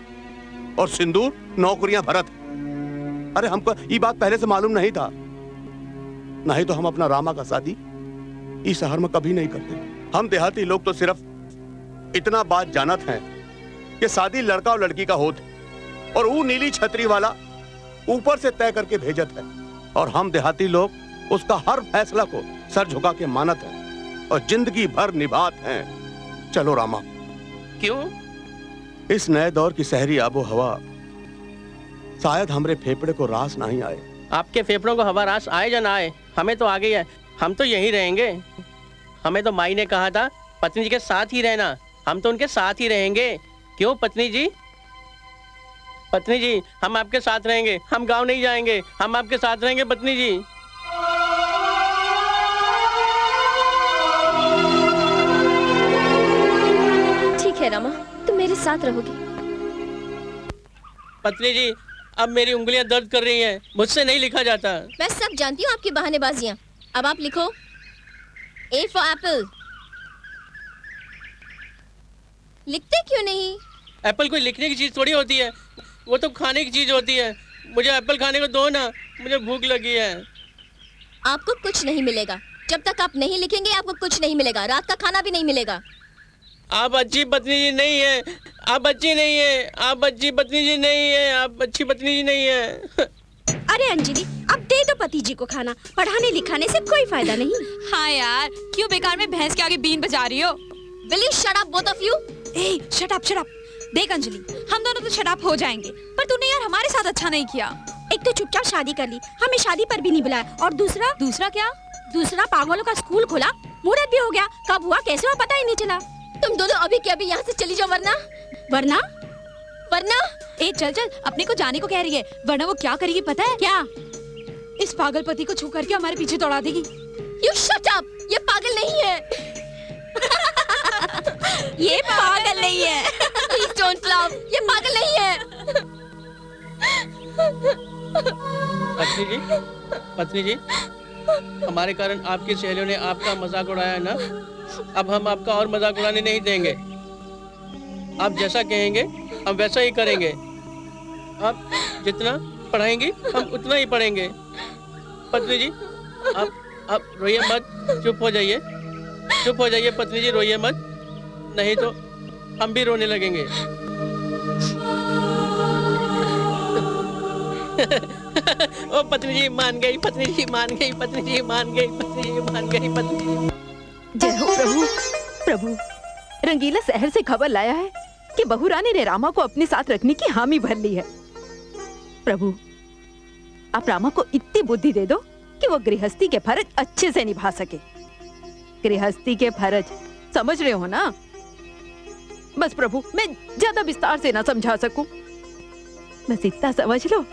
और सिंदूर नौकरियां भरत है। अरे हमको ये बात पहले से मालूम नहीं था, नहीं तो हम अपना रामा का शादी इस शहर में कभी नहीं करते। हम देहाती लोग तो सिर्फ इतना बात जानत हैं कि शादी लड़का और लड़की का होत है और वो नीली छतरी वाला ऊपर से तय करके भेजत है, और हम देहाती लोग उसका हर फैसला को सर झुका के मानत हैं और जिंदगी भर निभात हैं। चलो रामा। क्यों? इस नए दौर की शहरी आबो हवा शायद हमरे फेफड़े को रास नहीं आए। आपके फेफड़ों को हवा रास आए या ना आए, हमें तो आ गई है। हम तो यहीं रहेंगे। हमें तो माई ने कहा था पत्नी जी के साथ ही रहना, हम तो उनके साथ ही रहेंगे। क्यों पत्नी जी? पत्नी जी हम आपके साथ रहेंगे, हम गांव नहीं जाएंगे, हम आपके साथ रहेंगे पत्नी जी। ठीक है रामा, तुम मेरे साथ रहोगी। पत्नी जी अब मेरी उंगलियां दर्द कर रही हैं, मुझसे नहीं लिखा जाता। मैं सब जानती हूँ आपकी बहानेबाजियाँ। अब आप लिखो A for apple। लिखते क्यों नहीं? एप्पल कोई लिखने की चीज थोड़ी होती है, वो तो खाने की चीज होती है। मुझे एप्पल खाने को दो ना, मुझे भूख लगी है। आपको कुछ नहीं मिलेगा जब तक आप नहीं लिखेंगे। आपको कुछ नहीं मिलेगा, रात का खाना भी नहीं मिलेगा। आप अच्छी पत्नी जी नहीं है, आप अच्छी नहीं है, आप अच्छी पत्नी जी नहीं है, आप अच्छी पत्नी जी नहीं है। अरे अंजलि अब दे दो पति जी को खाना, पढ़ाने लिखाने से कोई फायदा नहीं। हाँ यार, क्यों बेकार में भैंस के आगे बीन बजा रही हो? Will you shut up both of you? A, shut up, shut up। देख अंजलि, हम दोनों तो शट अप हो जाएंगे, पर तूने यार हमारे साथ अच्छा नहीं किया। एक तो चुपचाप शादी कर ली, हमें शादी पर भी नहीं बुलाया, और दूसरा क्या? दूसरा पागलों का स्कूल खोला, मुहूर्त भी हो गया, कब हुआ कैसे हुआ पता ही नहीं चला। तुम दोनों अभी के अभी यहाँ से चली जाओ, वरना वरना वरना ए चल चल, अपने को जाने को कह रही है, वरना वो क्या करेगी पता है? क्या? इस पागल पति को छू करके हमारे पीछे दौड़ा देगी। You shut up! ये पागल नहीं है। ये पागल नहीं है। Please don't laugh. ये पागल नहीं है। पत्नी जी, हमारे कारण आपकी सहेलियों ने आपका मजाक उड़ाया ना, अब हम आपका और मजाक उड़ाने नहीं देंगे। आप जैसा कहेंगे हम वैसा ही करेंगे। आप जितना पढ़ाएंगी हम उतना ही पढ़ेंगे। पत्नी जी आप रोइए मत, चुप हो जाइए, चुप हो जाइए पत्नी जी, रोइए मत, नहीं तो हम भी रोने लगेंगे। ओ पत्नी जी मान गई, पत्नी जी मान गई, पत्नी जी मान गई, पत्नी जी मान गई, पत्नी जी। जय हो प्रभु। प्रभु रंगीला शहर से खबर लाया है कि बहू रानी ने रामा को अपने साथ रखने की हामी भर ली है। प्रभु आप रामा को इतनी बुद्धि दे दो कि वो गृहस्थी के फर्ज अच्छे से निभा सके। गृहस्थी के फर्ज समझ रहे हो ना? बस प्रभु मैं ज्यादा विस्तार से ना समझा सकूं, बस इतना समझ लो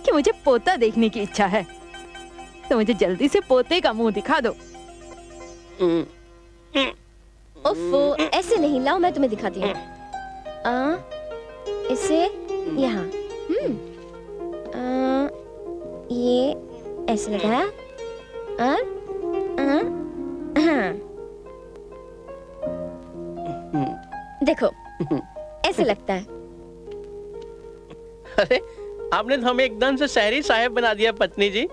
कि मुझे पोता देखने की इच्छा है, तो मुझे जल्दी से पोते का मुंह दिखा दो। ओफो, ऐसे नहीं, लाओ मैं तुम्हें दिखाती हूँ। इसे यहाँ, ये ऐसे लगाया और हाँ, देखो ऐसे लगता है। अरे आपने तो हमें एकदम से शहरी साहब बना दिया पत्नी जी।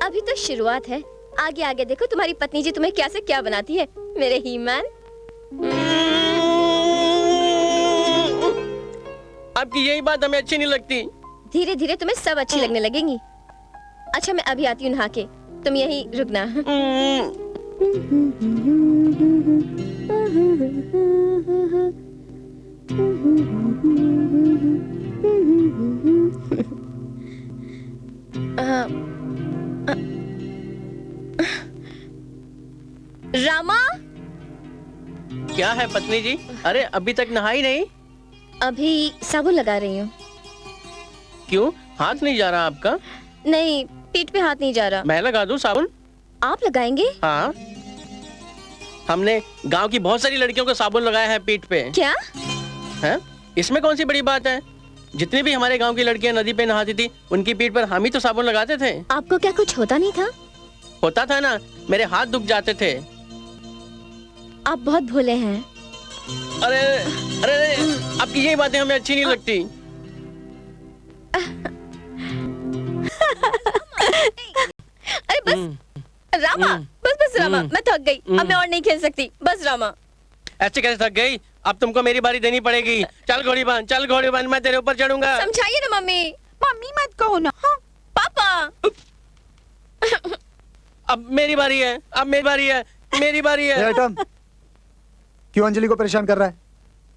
अभी तो शुरुआत है, आगे आगे देखो तुम्हारी पत्नी जी तुम्हें क्या से क्या बनाती है मेरे हीमान। आपकी यही बात हमें अच्छी नहीं लगती। धीरे धीरे तुम्हें सब अच्छी लगने लगेंगी। अच्छा मैं अभी आती हूँ नहा के, तुम यहीं रुकना। रामा, क्या है पत्नी जी? अरे अभी तक नहाई नहीं? अभी साबुन लगा रही हूँ। क्यों, हाथ नहीं जा रहा आपका? नहीं, पीठ पे हाथ नहीं जा रहा। मैं लगा दूं साबुन? आप लगाएंगे? हाँ, हमने गांव की बहुत सारी लड़कियों को साबुन लगाया है पीठ पे। क्या है? इसमें कौन सी बड़ी बात है? जितनी भी हमारे गांव की लड़कियां नदी पे नहाती थी, उनकी पीठ पर हम ही तो साबुन लगाते थे। आपको क्या कुछ होता नहीं था? होता था ना, मेरे हाथ दुख जाते थे। आप बहुत भोले हैं। अरे अरे, आपकी यही बातें हमें अच्छी नहीं लगती। अरे बस रामा, बस रामा, मैं थक गई, अब मैं और नहीं खेल सकती। बस रामा। ऐसे कैसे थक गई? अब तुमको मेरी बारी देनी पड़ेगी। चल घोड़ी बांध, चल घोड़ी बांध, मैं तेरे ऊपर चढ़ूंगा। समझाइए ना मम्मी। मम्मी मत कहो ना। हाँ? पापा। अब मेरी बारी है, अब मेरी बारी है, मेरी बारी है। एटम, क्यों अंजलि को परेशान कर रहा है?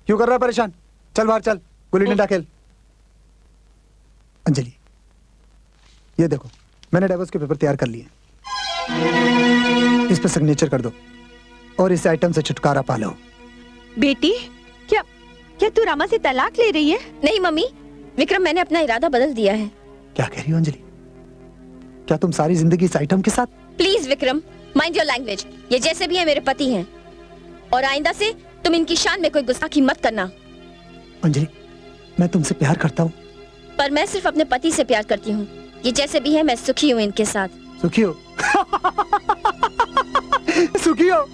क्यों कर रहा है परेशान? चल बाहर चल, गुल्ली डंडा खेल। अंजलि, ये देखो मैंने डाइवोर्स के पेपर तैयार कर लिए। इस पे सिग्नेचर कर दो और इस आइटम से छुटकारा पा लो। बेटी, क्या तू रामा से तलाक ले रही है? नहीं मम्मी, विक्रम मैंने अपना इरादा बदल दिया है। क्या कह रही हो अंजलि? क्या तुम सारी जिंदगी इस आइटम के साथ? Please Vikram, mind your language. ये जैसे भी है मेरे पति हैं, और आइंदा से तुम इनकी शान में कोई गुस्ताखी मत करना। अंजलि, मैं तुमसे प्यार करता हूँ। पर मैं सिर्फ अपने पति से प्यार करती हूँ। ये जैसे भी है, मैं सुखी हूँ इनके साथ। सुखी हो? सुखी हो?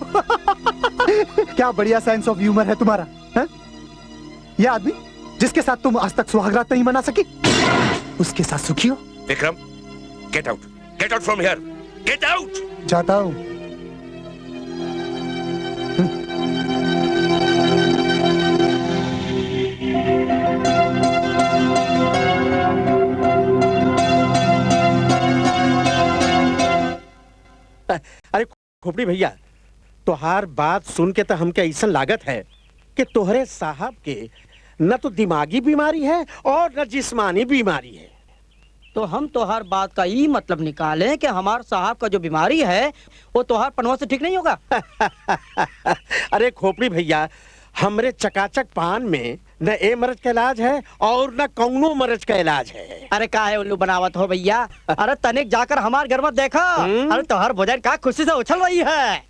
क्या बढ़िया सेंस ऑफ ह्यूमर है तुम्हारा, है? ये आदमी जिसके साथ तुम आज तक सुहागरात नहीं मना सकी, उसके साथ सुखी हो? Vikram, get out from here, get out. जाता हूँ। अरे खोपड़ी भैया, तोहार बात सुन के तो हमके ऐसा लागत है कि तोहरे साहब के न तो दिमागी बीमारी है और न जिस्मानी बीमारी है। तो हम तोहार बात का ये मतलब निकालें कि हमारे साहब का जो बीमारी है वो तोहार पनवा से ठीक नहीं होगा। अरे खोपड़ी भैया, हमरे चकाचक पान में न ए मरज का इलाज है और न कौनो मरज का इलाज है। अरे का है उल्लू बनावत हो भैया? अरे तनिक जाकर हमारे घर में देखा, अरे तोहर भोजन का खुशी से उछल रही है।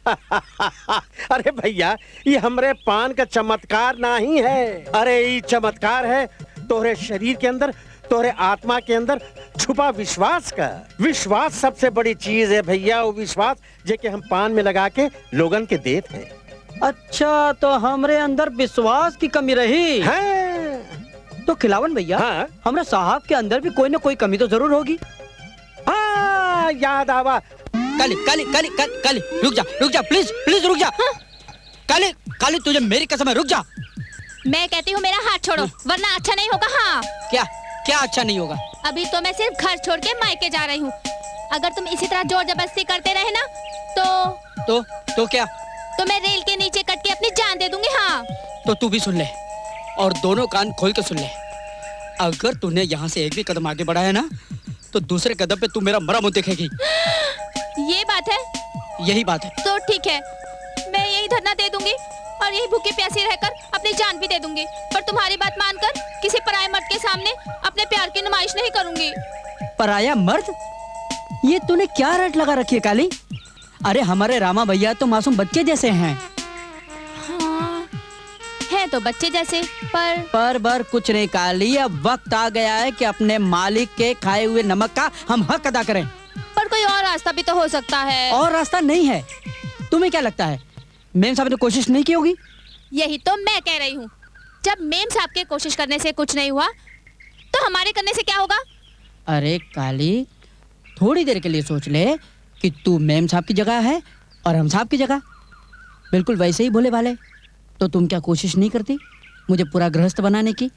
अरे भैया, ये हमरे पान का चमत्कार नहीं है। अरे ये चमत्कार है तोहरे शरीर के अंदर, तोहरे आत्मा के अंदर छुपा विश्वास का। विश्वास सबसे बड़ी चीज है भैया, वो विश्वास जे के हम पान में लगा के लोगन के देते हैं। अच्छा, तो हमरे अंदर विश्वास की कमी रही है। तो खिलावन भैया, हाँ? हमरे साहब के अंदर भी कोई न कोई कमी तो जरूर होगी। हाँ, याद आवा। काली काली काली काली, रुक जा प्लीज प्लीज रुक जा। काली काली, तुझे मेरी कसम है, रुक जा। मैं कहती हूँ मेरा हाथ छोड़ो, वरना अच्छा नहीं होगा। हाँ, क्या अच्छा नहीं होगा? अभी तो मैं सिर्फ घर छोड़ के मायके जा रही हूँ। अगर तुम इसी तरह जोर जबरदस्ती करते रहे ना तो क्या? तो मैं रेल के नीचे कट के अपनी जान दे दूंगी। हाँ, तो तू भी सुन ले और दोनों कान खोल के सुन ले। अगर तूने यहाँ से एक भी कदम आगे बढ़ा है ना, तो दूसरे कदम पे तू मेरा मरा मुंह देखेगी। ये बात है? यही बात है। तो ठीक है, मैं यही धरना दे दूंगी और यही भूखी प्यासी रहकर अपनी जान भी दे दूंगी, पर तुम्हारी बात मानकर किसी पराये मर्द के सामने अपने प्यार की नुमाइश नहीं करूंगी। पराया मर्द? ये तूने क्या रट लगा रखी है काली? अरे हमारे रामा भैया तो मासूम बच्चे जैसे हैं। तो बच्चे जैसे, पर कुछ नहीं काली, अब वक्त आ गया है कि अपने मालिक के खाए हुए नमक का हम हक अदा करें। पर कोई और रास्ता भी तो हो सकता है। और रास्ता नहीं है? तुम्हें क्या लगता है मेम साहब ने कोशिश नहीं की होगी? यही तो मैं कह रही हूँ, जब मेम साहब के कोशिश करने से कुछ नहीं हुआ तो हमारे करने से क्या होगा? अरे काली, थोड़ी देर के लिए सोच ले कि तू मेम साहब की जगह है और हम साहब की जगह, बिल्कुल वैसे ही भोले भाले, तो तुम क्या कोशिश नहीं करती मुझे पूरा गृहस्थ बनाने की?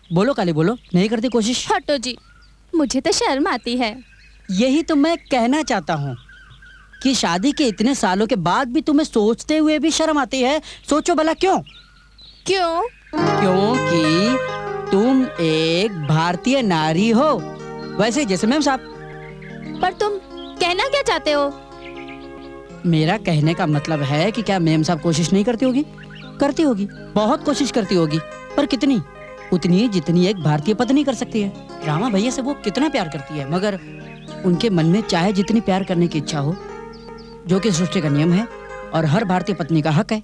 बोलो काली बोलो, नहीं करती कोशिश? हटो जी, मुझे तो शर्म आती है। यही तो मैं कहना चाहता हूँ कि शादी के इतने सालों के बाद भी तुम्हें सोचते हुए भी शर्म आती है। सोचो भला क्यों? क्यों? क्योंकि तुम एक भारतीय नारी हो, वैसे जैसे मैम साहब। पर तुम कहना क्या चाहते हो? मेरा कहने का मतलब है कि क्या मेम साहब कोशिश नहीं करती होगी? करती होगी, बहुत कोशिश करती होगी, पर कितनी? उतनी जितनी एक भारतीय पत्नी कर सकती है। रामा भैया से वो कितना प्यार करती है, मगर उनके मन में चाहे जितनी प्यार करने की इच्छा हो, जो कि सृष्टि का नियम है और हर भारतीय पत्नी का हक है,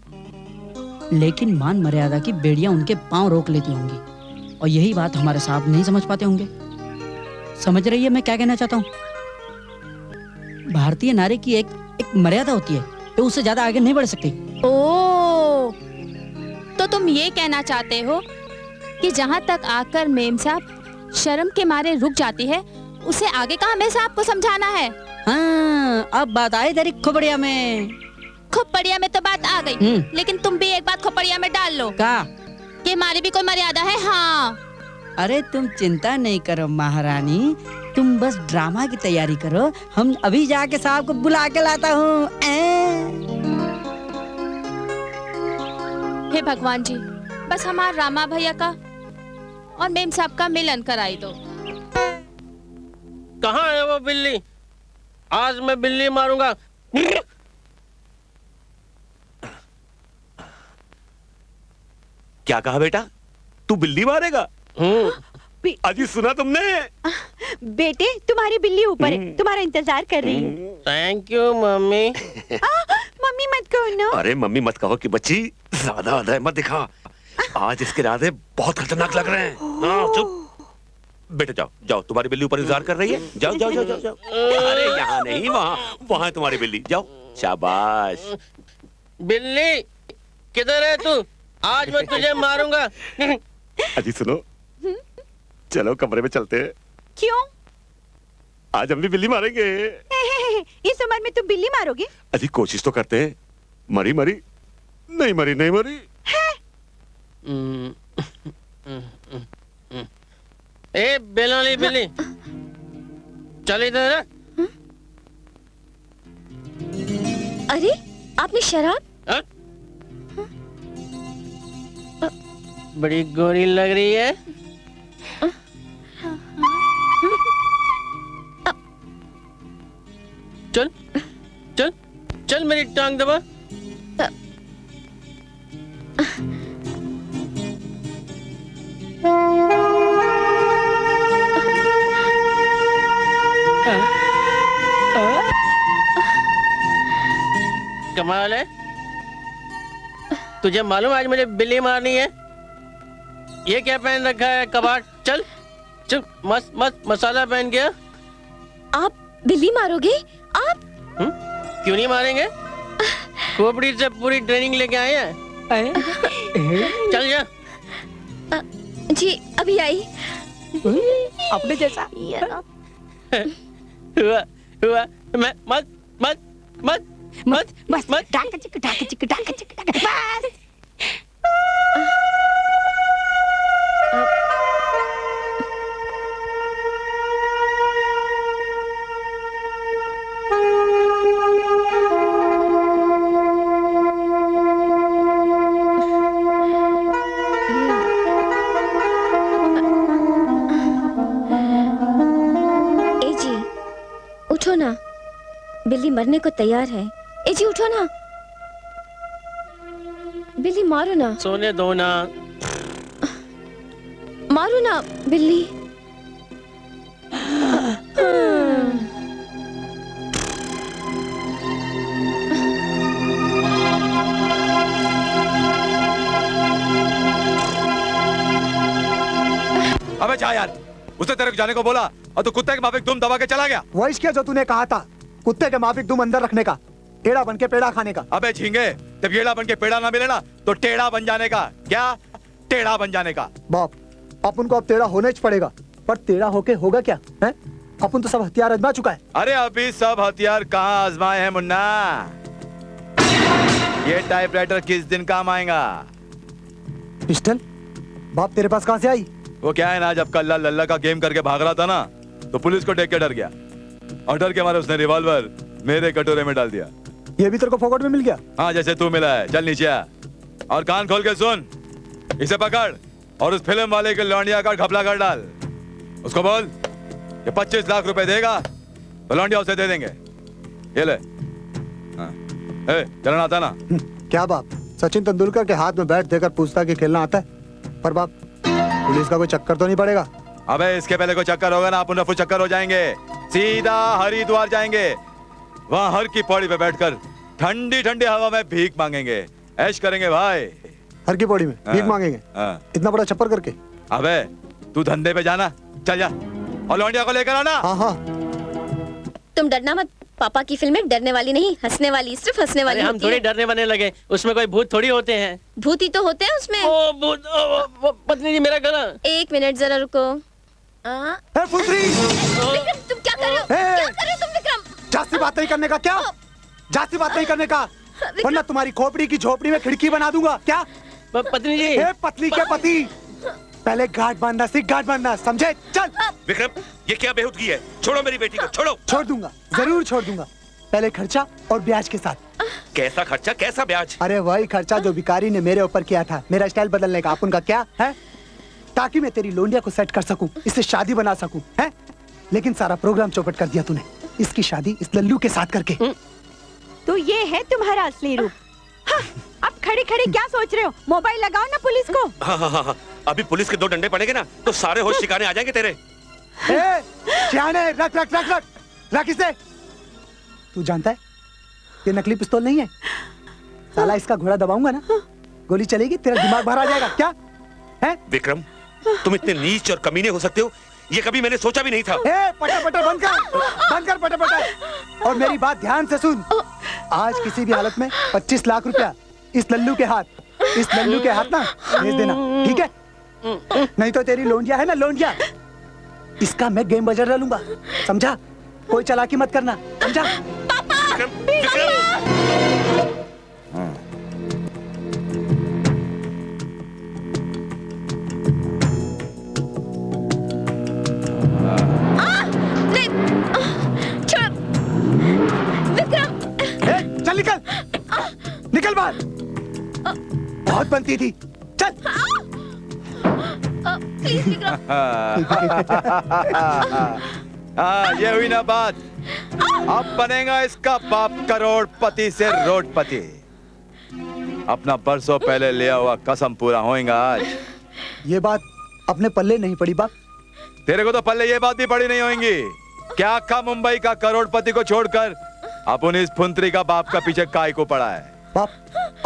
लेकिन मान मर्यादा की बेड़ियां उनके पांव रोक लेती होंगी, और यही बात हमारे साहब नहीं समझ पाते होंगे। समझ रही है मैं क्या कहना चाहता हूँ? भारतीय नारी की एक मर्यादा होती है, तो उससे ज्यादा आगे नहीं बढ़ सकती। ओ, तो तुम ये कहना चाहते हो कि जहाँ तक आकर मेम साहब शर्म के मारे रुक जाती है, उसे आगे का हमें साहब को समझाना है। हाँ, अब बात आई तेरी खोपड़िया में। खोपड़िया में तो बात आ गई, लेकिन तुम भी एक बात खोपड़िया में डाल लो का कि हमारी भी कोई मर्यादा है। हाँ, अरे तुम चिंता नहीं करो महारानी, तुम बस ड्रामा की तैयारी करो, हम अभी जाके साहब को बुला के लाता हूँ। हे भगवान जी, बस हमारा रामा भैया का और मेम साहब का मिलन कराई दो। कहाँ है वो बिल्ली? आज मैं बिल्ली मारूंगा। क्या कहा बेटा? तू बिल्ली मारेगा? अजी सुना तुमने? बेटे तुम्हारी बिल्ली ऊपर है, तुम्हारा इंतजार कर रही है। Thank you mummy. मम्मी मत कहो ना। अरे मम्मी मत कहो कि बच्ची ज्यादा अदा मत दिखा, आज इसके इरादे बहुत खतरनाक लग रहे हैं। हाँ, चुप बेटा, जाओ जाओ, तुम्हारी बिल्ली ऊपर इंतजार कर रही है। जाओ जाओ जाओ जाओ, जाओ। अरे यहाँ नहीं, वहाँ है तुम्हारी बिल्ली, जाओ। शाबाश। बिल्ली किधर है तू? आज मैं तुझे मारूंगा। अजी सुनो, चलो कमरे में चलते हैं। क्यों? आज हम भी बिल्ली मारेंगे। इस उम्र में तुम बिल्ली मारोगे? अजी कोशिश तो करते हैं। मरी मरी नहीं, मरी नहीं मरी। ए बेलाली बिल्ली, चल इधर। अरे आपने शराब? बड़ी गोरी लग रही है। चल चल चल, मेरी टांग दबा। कमाल है, तुझे मालूम आज मुझे बिल्ली मारनी है? ये क्या पहन रखा है? कबाड़। चल चल, मस्त मस्त मसाला पहन गया। आप बिल्ली मारोगे? आप? क्यों नहीं मारेंगे? खोपड़ी से पूरी ट्रेनिंग लेके आए हैं। चल जा। जी अभी आई। अपने जैसा हुआ हुआ। मत मत मत मत मत बस मत। डाका चिक डाका चिक डाका चिक डाका, बस। उठो ना, बिल्ली मरने को तैयार है। ए जी उठो ना, बिल्ली मारो ना। सोने दो ना। मारो ना बिल्ली। अबे जा यार, उसने तेरे को जाने को बोला और तू कुत्ते के माफिक दुम दबा के चला गया। वही क्या जो तूने कहा था, कुत्ते के माफिक दुम अंदर रखने का, टेढ़ा बन के पेड़ा खाने का। अबे झींगे, जब येड़ा बन के पेड़ा ना मिले ना तो टेढ़ा बन जाने का। क्या टेढ़ा बन जाने का? बाप, अपन को अब टेढ़ा होना ही पड़ेगा, पर टेढ़ा होके होगा क्या है? अपन तो सब हथियार आजमा चुका है। अरे अभी सब हथियार कहाँ आजमाए हैं मुन्ना, ये टाइपराइटर किस दिन काम आएगा? पिस्टल बाप तेरे पास कहाँ से आई? वो क्या है ना, जब कल लल्ला का गेम करके भाग रहा था ना तो पुलिस को देख के डर गया और डर के मारे उसने रिवॉल्वर मेरे कटोरे में डाल दिया। ये भी तेरे को फोकट में मिल गया? हाँ, जैसे तू मिला है। चल नीचे आ और कान खोल के सुन, इसे पकड़ और उस फिल्म वाले के लौंडिया का घपला कर डाल। उसको बोल ये 25 लाख रुपए देगा तो लौंडिया उसे दे देंगे। ये ले। हाँ। चलना आता ना? क्या बाप, सचिन तेंदुलकर के हाथ में बैट देकर पूछता कि खेलना आता है? पर बाप पुलिस का कोई चक्कर तो नहीं पड़ेगा? अबे इसके पहले कोई चक्कर होगा ना, अपन रफू चक्कर हो जाएंगे। सीधा हरिद्वार जाएंगे, वहाँ हर की पौड़ी पे बैठकर ठंडी ठंडी हवा में भीख मांगेंगे, ऐश करेंगे भाई। हर की पौड़ी में भीख मांगेंगे? इतना बड़ा छप्पर करके? अबे तू धंधे पे जाना, चल जा और लौंडिया को लेकर आना। हाँ हाँ। तुम डरना मत, पापा की फिल्में डरने वाली नहीं, हंसने वाली, सिर्फ हंसने वाली। हम थोड़ी डरने बनने लगे, उसमें कोई भूत थोड़ी होते हैं। भूत ही तो होते हैं उसमें। ओ भूत, पत्नी जी मेरा गला। 1 मिनट जरा रुको। विक्रम तुम क्या कर रहे हो? क्या कर रहे हो तुम विक्रम? जास्ती बात नहीं करने का। क्या जास्ती बात नहीं करने का, वरना तुम्हारी खोपड़ी की झोपड़ी में खिड़की बना दूंगा। क्या पत्नी जी? पत्नी के पति, पहले गांठ बांधना सीख, गांठ बांधना, समझे? चल। विक्रम, ये क्या बेहुदगी है? छोड़ो मेरी बेटी को, छोड़ो। छोड़ दूंगा, जरूर छोड़ दूंगा, पहले खर्चा और ब्याज के साथ। कैसा खर्चा, कैसा ब्याज? अरे वही खर्चा जो भिखारी ने मेरे ऊपर किया था, मेरा स्टाइल बदलने का। अपन का क्या है? ताकि मैं तेरी लोंडिया को सेट कर सकूं, इससे शादी बना सकूं, है? लेकिन सारा प्रोग्राम चौपट कर दिया तूने, इसकी शादी इस लल्लू के साथ करके। तो ये है तुम्हारा असली रूप। हाँ, अब खड़े खड़े क्या सोच रहे हो? मोबाइल लगाओ ना पुलिस को। हाँ हाँ हाँ, अभी पुलिस के 2 डंडे पड़ेंगे ना तो सारे होश ठिकाने आ जाएंगे तेरे। सियाने, रख रख रख रख रख इसे। तू जानता है ये नकली पिस्तौल नहीं है, साला इसका घोड़ा दबाऊंगा ना, गोली चलेगी, तेरा दिमाग बाहर आ जाएगा। क्या है? विक्रम, तुम इतने नीच और कमीने हो सकते हो, ये कभी मैंने सोचा भी नहीं था। पटर पटर बंद कर पटर पटर। और मेरी बात ध्यान से सुन, आज किसी भी हालत में 25 लाख रुपया इस लल्लू के हाथ, इस लल्लू के हाथ ना भेज देना, ठीक है? नहीं तो तेरी लोंडिया है ना, लोंडिया, इसका मैं गेम बजर डालूंगा, समझा? कोई चालाकी मत करना, समझा? चल निकल, निकल बाहर। बहुत बनती थी, चल। प्लीज विक्रम। हाँ, ये हुई ना बात। अब बनेगा इसका बाप करोड़पति से रोडपति। अपना बरसों पहले लिया हुआ कसम पूरा होएगा आज। ये बात अपने पल्ले नहीं पड़ी बाप। तेरे को तो पल्ले ये बात भी पड़ी नहीं होंगी। क्या का मुंबई का करोड़पति को छोड़कर अपन इस फुंतरी का बाप का पीछे काय को पड़ा है? बाप,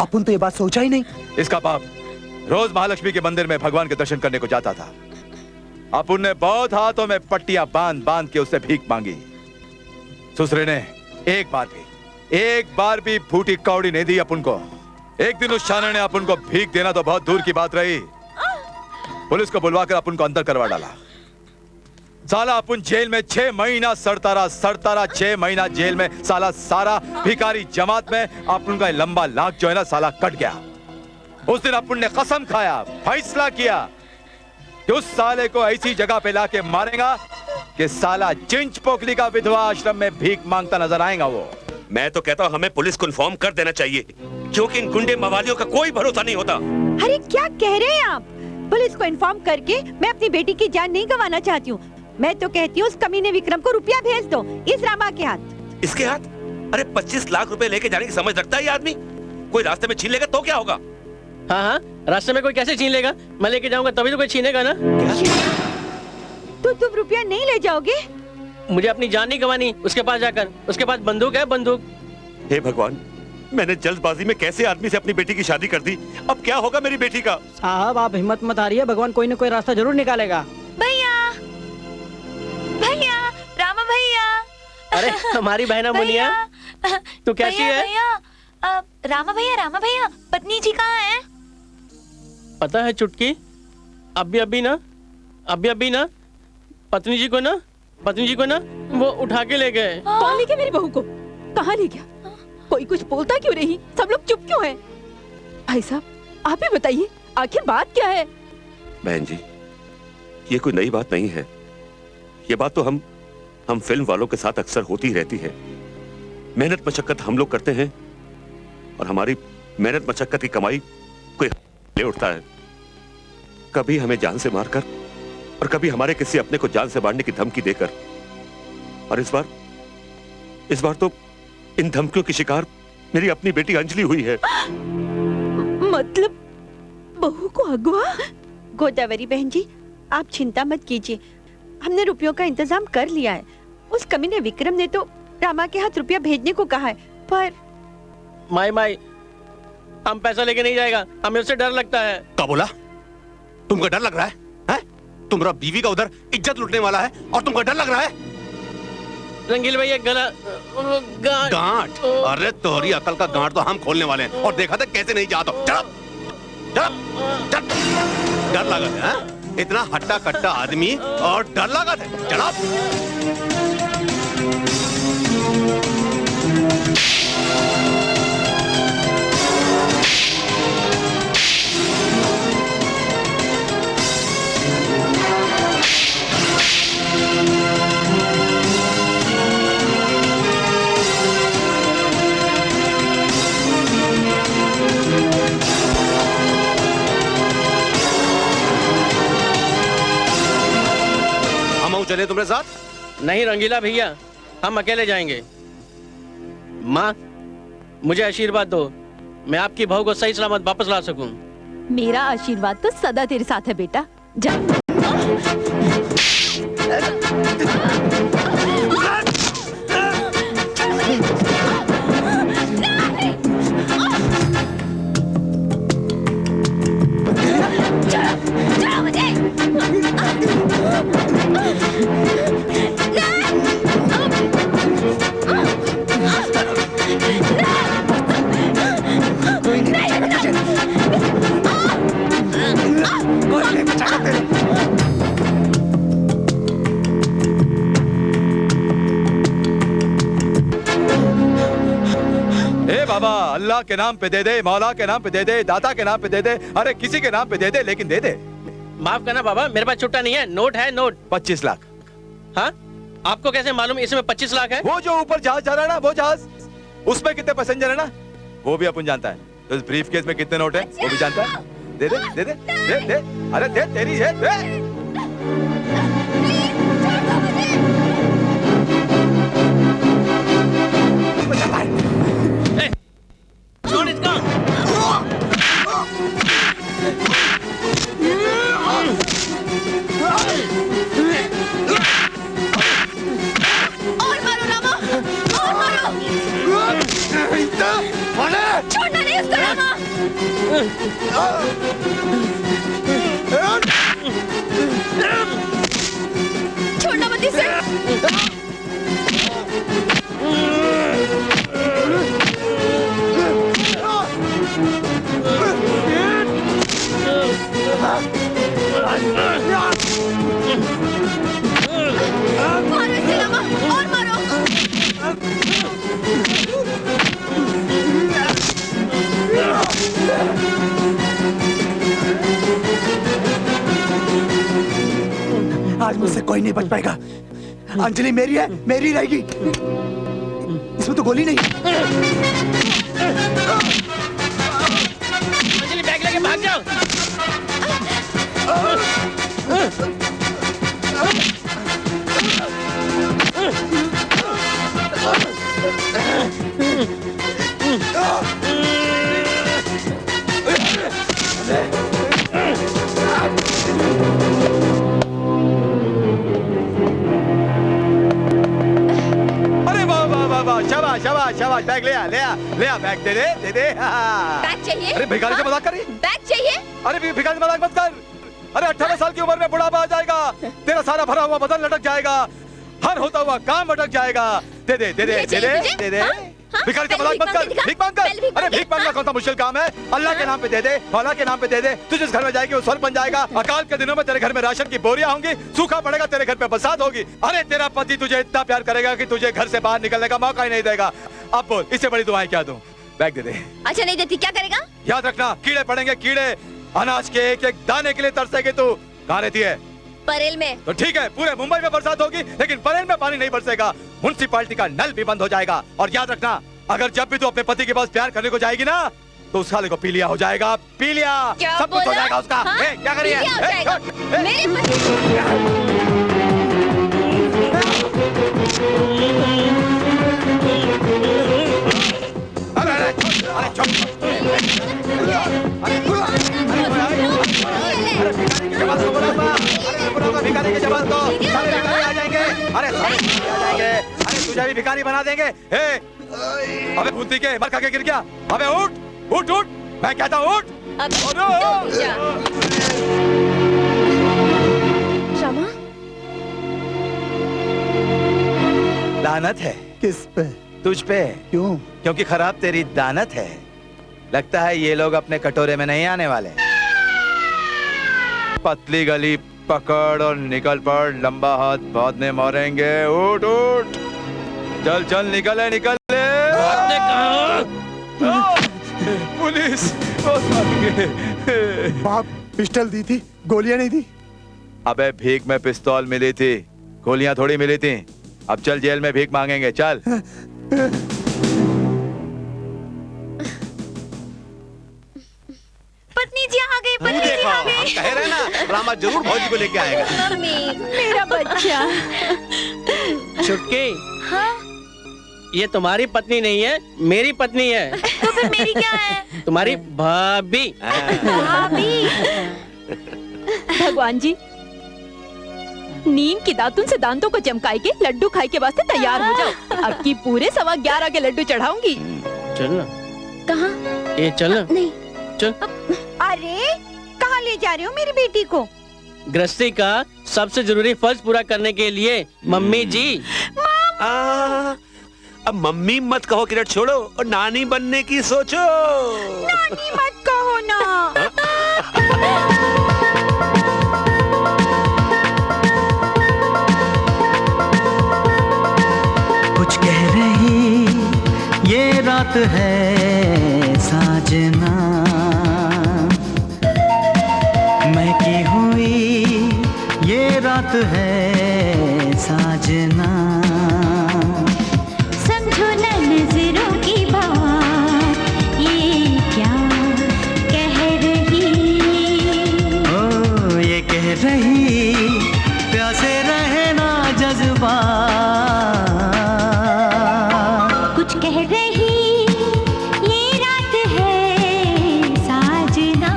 अपन तो ये बात सोचा ही नहीं। इसका बाप रोज महालक्ष्मी के मंदिर में भगवान के दर्शन करने को जाता था। अपन ने बहुत हाथों में पट्टियां बांध बांध के उससे भीख मांगी। ससुरे ने एक बार भी फूटी कौड़ी नहीं दी अपन को। एक दिन उस शाने ने अपन को भीख देना तो बहुत दूर की बात रही, पुलिस को बुलवाकर अपन को अंदर करवा डाला। साला अपन जेल में 6 महीना सड़ता रहा 6 महीना जेल में। साला सारा भिखारी जमात में अपन का लंबा लाख जो है ना साला कट गया। उस दिन अपन ने कसम खाया, फैसला किया कि उस साले को ऐसी जगह पे लाके मारेगा कि साला चिंच पोखली का विधवा आश्रम में भीख मांगता नजर आएगा वो। मैं तो कहता हूँ हमें पुलिस को इन्फॉर्म कर देना चाहिए, क्योंकि इन गुंडे मवालियों का कोई भरोसा नहीं होता। अरे क्या कह रहे हैं आप? पुलिस को इन्फॉर्म करके मैं अपनी बेटी की जान नहीं गंवाना चाहती हूँ। मैं तो कहती हूँ उस कमीने विक्रम को रुपया भेज दो, इस रामा के हाथ। इसके हाथ? अरे 25 लाख रुपए लेके जाने की समझ रखता है ये आदमी? कोई रास्ते में छीन लेगा तो क्या होगा? हाँ हाँ, रास्ते में कोई कैसे छीन लेगा? मैं लेके जाऊंगा तभी तो कोई छीनेगा ना। तो तुम रुपया नहीं ले जाओगे? मुझे अपनी जान नहीं गंवानी उसके पास जाकर। उसके पास बंदूक है, बंदूक। हे भगवान, मैंने जल्दबाजी में कैसे आदमी से अपनी बेटी की शादी कर दी। अब क्या होगा मेरी बेटी का? साहब आप हिम्मत मत हारिए, भगवान कोई न कोई रास्ता जरूर निकालेगा। भैया भैया रामा भैया। अरे हमारी बहना मुनिया, तू कैसी है? भैया रामा भैया पत्नी जी कहाँ है? पता है चुटकी, अभी ना पत्नी जी को ना वो उठा के ले गए। कौन ले गया मेरी बहू को? कहाँ ले गया? कोई कुछ बोलता क्यों नहीं? सब लोग चुप क्यों हैं? भाई साहब आप ही बताइए, आखिर बात क्या है? बहन जी, ये कोई नई बात नहीं है। ये बात तो हम फिल्म वालों के साथ अक्सर होती रहती है। मेहनत मशक्कत हम लोग करते हैं और हमारी मेहनत मशक्कत की कमाई कोई ले उठता है। कभी हमें जान से मारकर और कभी हमारे किसी अपने को जान से मारने की धमकी देकर। और इस बार तो इन धमकियों की शिकार मेरी अपनी बेटी अंजलि हुई है। मतलब बहू को अगवा? गोदावरी बहन जी आप चिंता मत कीजिए, हमने रुपयों का इंतजाम कर लिया है। उस कमीने विक्रम ने तो रामा के हाथ रुपया भेजने को कहा है, पर माई हम पैसा लेके नहीं जाएगा, हमें उससे डर लगता है। क्या बोला? तुमको डर लग रहा है? तुम्हारा बीवी का उधर इज्जत लुटने वाला है और तुमको डर लग रहा है? रंगील भैया गला गांठ। अरे तोहरी अकल का गांठ तो हम खोलने वाले हैं और देखा था कैसे नहीं जाता। डर लगा है? इतना हट्टा कट्टा आदमी और डर लगा था? चला चले तुम्हारे साथ? नहीं रंगीला भैया, हम अकेले जाएंगे। माँ मुझे आशीर्वाद दो, मैं आपकी बहू को सही सलामत वापस ला सकूं। मेरा आशीर्वाद तो सदा तेरे साथ है बेटा, जा। बाबा अल्लाह के नाम पे दे दे, मौला के नाम पे दे दे, दाता के नाम पे दे दे, अरे किसी के नाम पे दे दे, लेकिन दे दे। माफ करना बाबा, मेरे पास छुट्टा नहीं है, नोट है नोट। 25 लाख। हाँ आपको कैसे मालूम इसमें 25 लाख है? वो जो ऊपर जहाज जा रहा है ना, वो जहाज, उसमें कितने पैसेंजर है ना, वो भी अपन जानता है। तो इस ब्रीफ केस में कितने नोट है वो भी जानता है। दे दे दे दे दे दे, अरे दे, तेरी है दे। छोड़ इसको। और मारो रामा, और मारो। छोड़ना नहीं उसको रामा। छोड़ना मत इसे। मारो इसे रामा, और मारो। आज मुझसे कोई नहीं बच पाएगा। अंजलि मेरी है, मेरी रहेगी। इसमें तो गोली नहीं। अंजलि बैग लेके भाग जाओ। शाबाश शाबाश शाबाश, बैग ले आ बैग दे दे। बैग चाहिए? अरे भिखारी से मजाक कर रही? बैग चाहिए? अरे भिखारी से मजाक मत कर। अरे 18 साल की उम्र में बुढ़ापा आ जाएगा, तेरा सारा भरा हुआ बदन लटक जाएगा, हर होता हुआ काम अटक जाएगा। दे दे दे दे दे दे दे दे। भिखारी का मजाक मत कर, भीख मांग कर। अरे भीख मांगना कौन सा मुश्किल काम है? अल्लाह के नाम पे दे दे, मौला के नाम पे दे दे। तू जिस घर में जाएगी वो स्वर्ग बन जाएगा। अकाल के दिनों में तेरे घर में राशन की बोरियां होंगी, सूखा पड़ेगा, तेरे घर पे बरसात होगी। अरे तेरा पति तुझे इतना प्यार करेगा कि तुझे घर से बाहर निकलने का मौका ही नहीं देगा। अब बोल, इससे बड़ी दुआएं क्या दूं? बैग दे दे। अच्छा नहीं देती क्या करेगा? याद रखना, कीड़े पड़ेंगे कीड़े। अनाज के एक एक दाने के लिए तरसेगी तू। कहाँ रहती है? परेल में। तो ठीक है, पूरे मुंबई में बरसात होगी लेकिन परेल में पानी नहीं बरसेगा। म्युनिसिपैलिटी का नल भी बंद हो जाएगा। और याद रखना, अगर जब भी तू अपने पति के पास प्यार करने को जाएगी ना, तो उस साले को पी लिया हो जाएगा। पी लिया, सब कुछ हो जाएगा उसका। हाँ? क्या करिए? भिखारी के जवाब दो, सारे भिखारी आ जाएंगे। अरे सारे भिखारी आ जाएंगे। अरे तुझे भी भिखारी बना देंगे। अबे भूती के मर खा के गिर गया। अबे उठ उठ उठ, मैं कहता हूँ उठ। रामा, लानत है। किस पे? तुझ पे। क्यों? क्योंकि खराब तेरी दानत है। लगता है ये लोग अपने कटोरे में नहीं आने वाले। पतली गली पकड़ और निकल पड़, लंबा हाथ बाद में मारेंगे। उठ उठ, चल चल, निकले निकले। पुलिस बाप पिस्टल दी थी, गोलियां नहीं दी। अबे भीख में पिस्तौल मिली थी, गोलियां थोड़ी मिली थी। अब चल जेल में भीख मांगेंगे, चल। पत्नी जी आ गई, पत्नी जी आ गई। हम कह रहे हैं ना, रामा जरूर भौजी को लेके आएगा। मम्मी, मेरा बच्चा। छुटकी, ये तुम्हारी पत्नी नहीं है, मेरी पत्नी है। तो फिर मेरी क्या है? तुम्हारी भाभी। भाभी। भगवान जी, नीम की दातुन से दांतों को चमकाए के लड्डू खाए के वास्ते तैयार हो जाओ। अब की पूरे 11:15 के लड्डू चढ़ाऊंगी। चल ना। कहाँ? ये चल ना। नहीं। चल। अरे कहाँ ले जा रहे हो मेरी बेटी को? गृहस्थी का सबसे जरूरी फर्ज पूरा करने के लिए मम्मी जी। अब मम्मी मत कहो किरण, छोड़ो और नानी बनने की सोचो। नानी मत कहो ना। कुछ कह रही ये रात है साजना, मैं की हुई ये रात है साजना। समझो न नजरों की बात, ये क्या कह रही? ओ ये कह रही प्यासे रहना जज्बा। कुछ कह रही ये रात है साजना।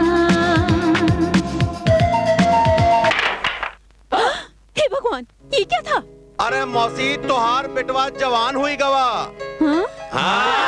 हे भगवान, ये क्या था? अरे मौसी, तोहार बेटवा जवान हुई गवा। हाँ? हाँ।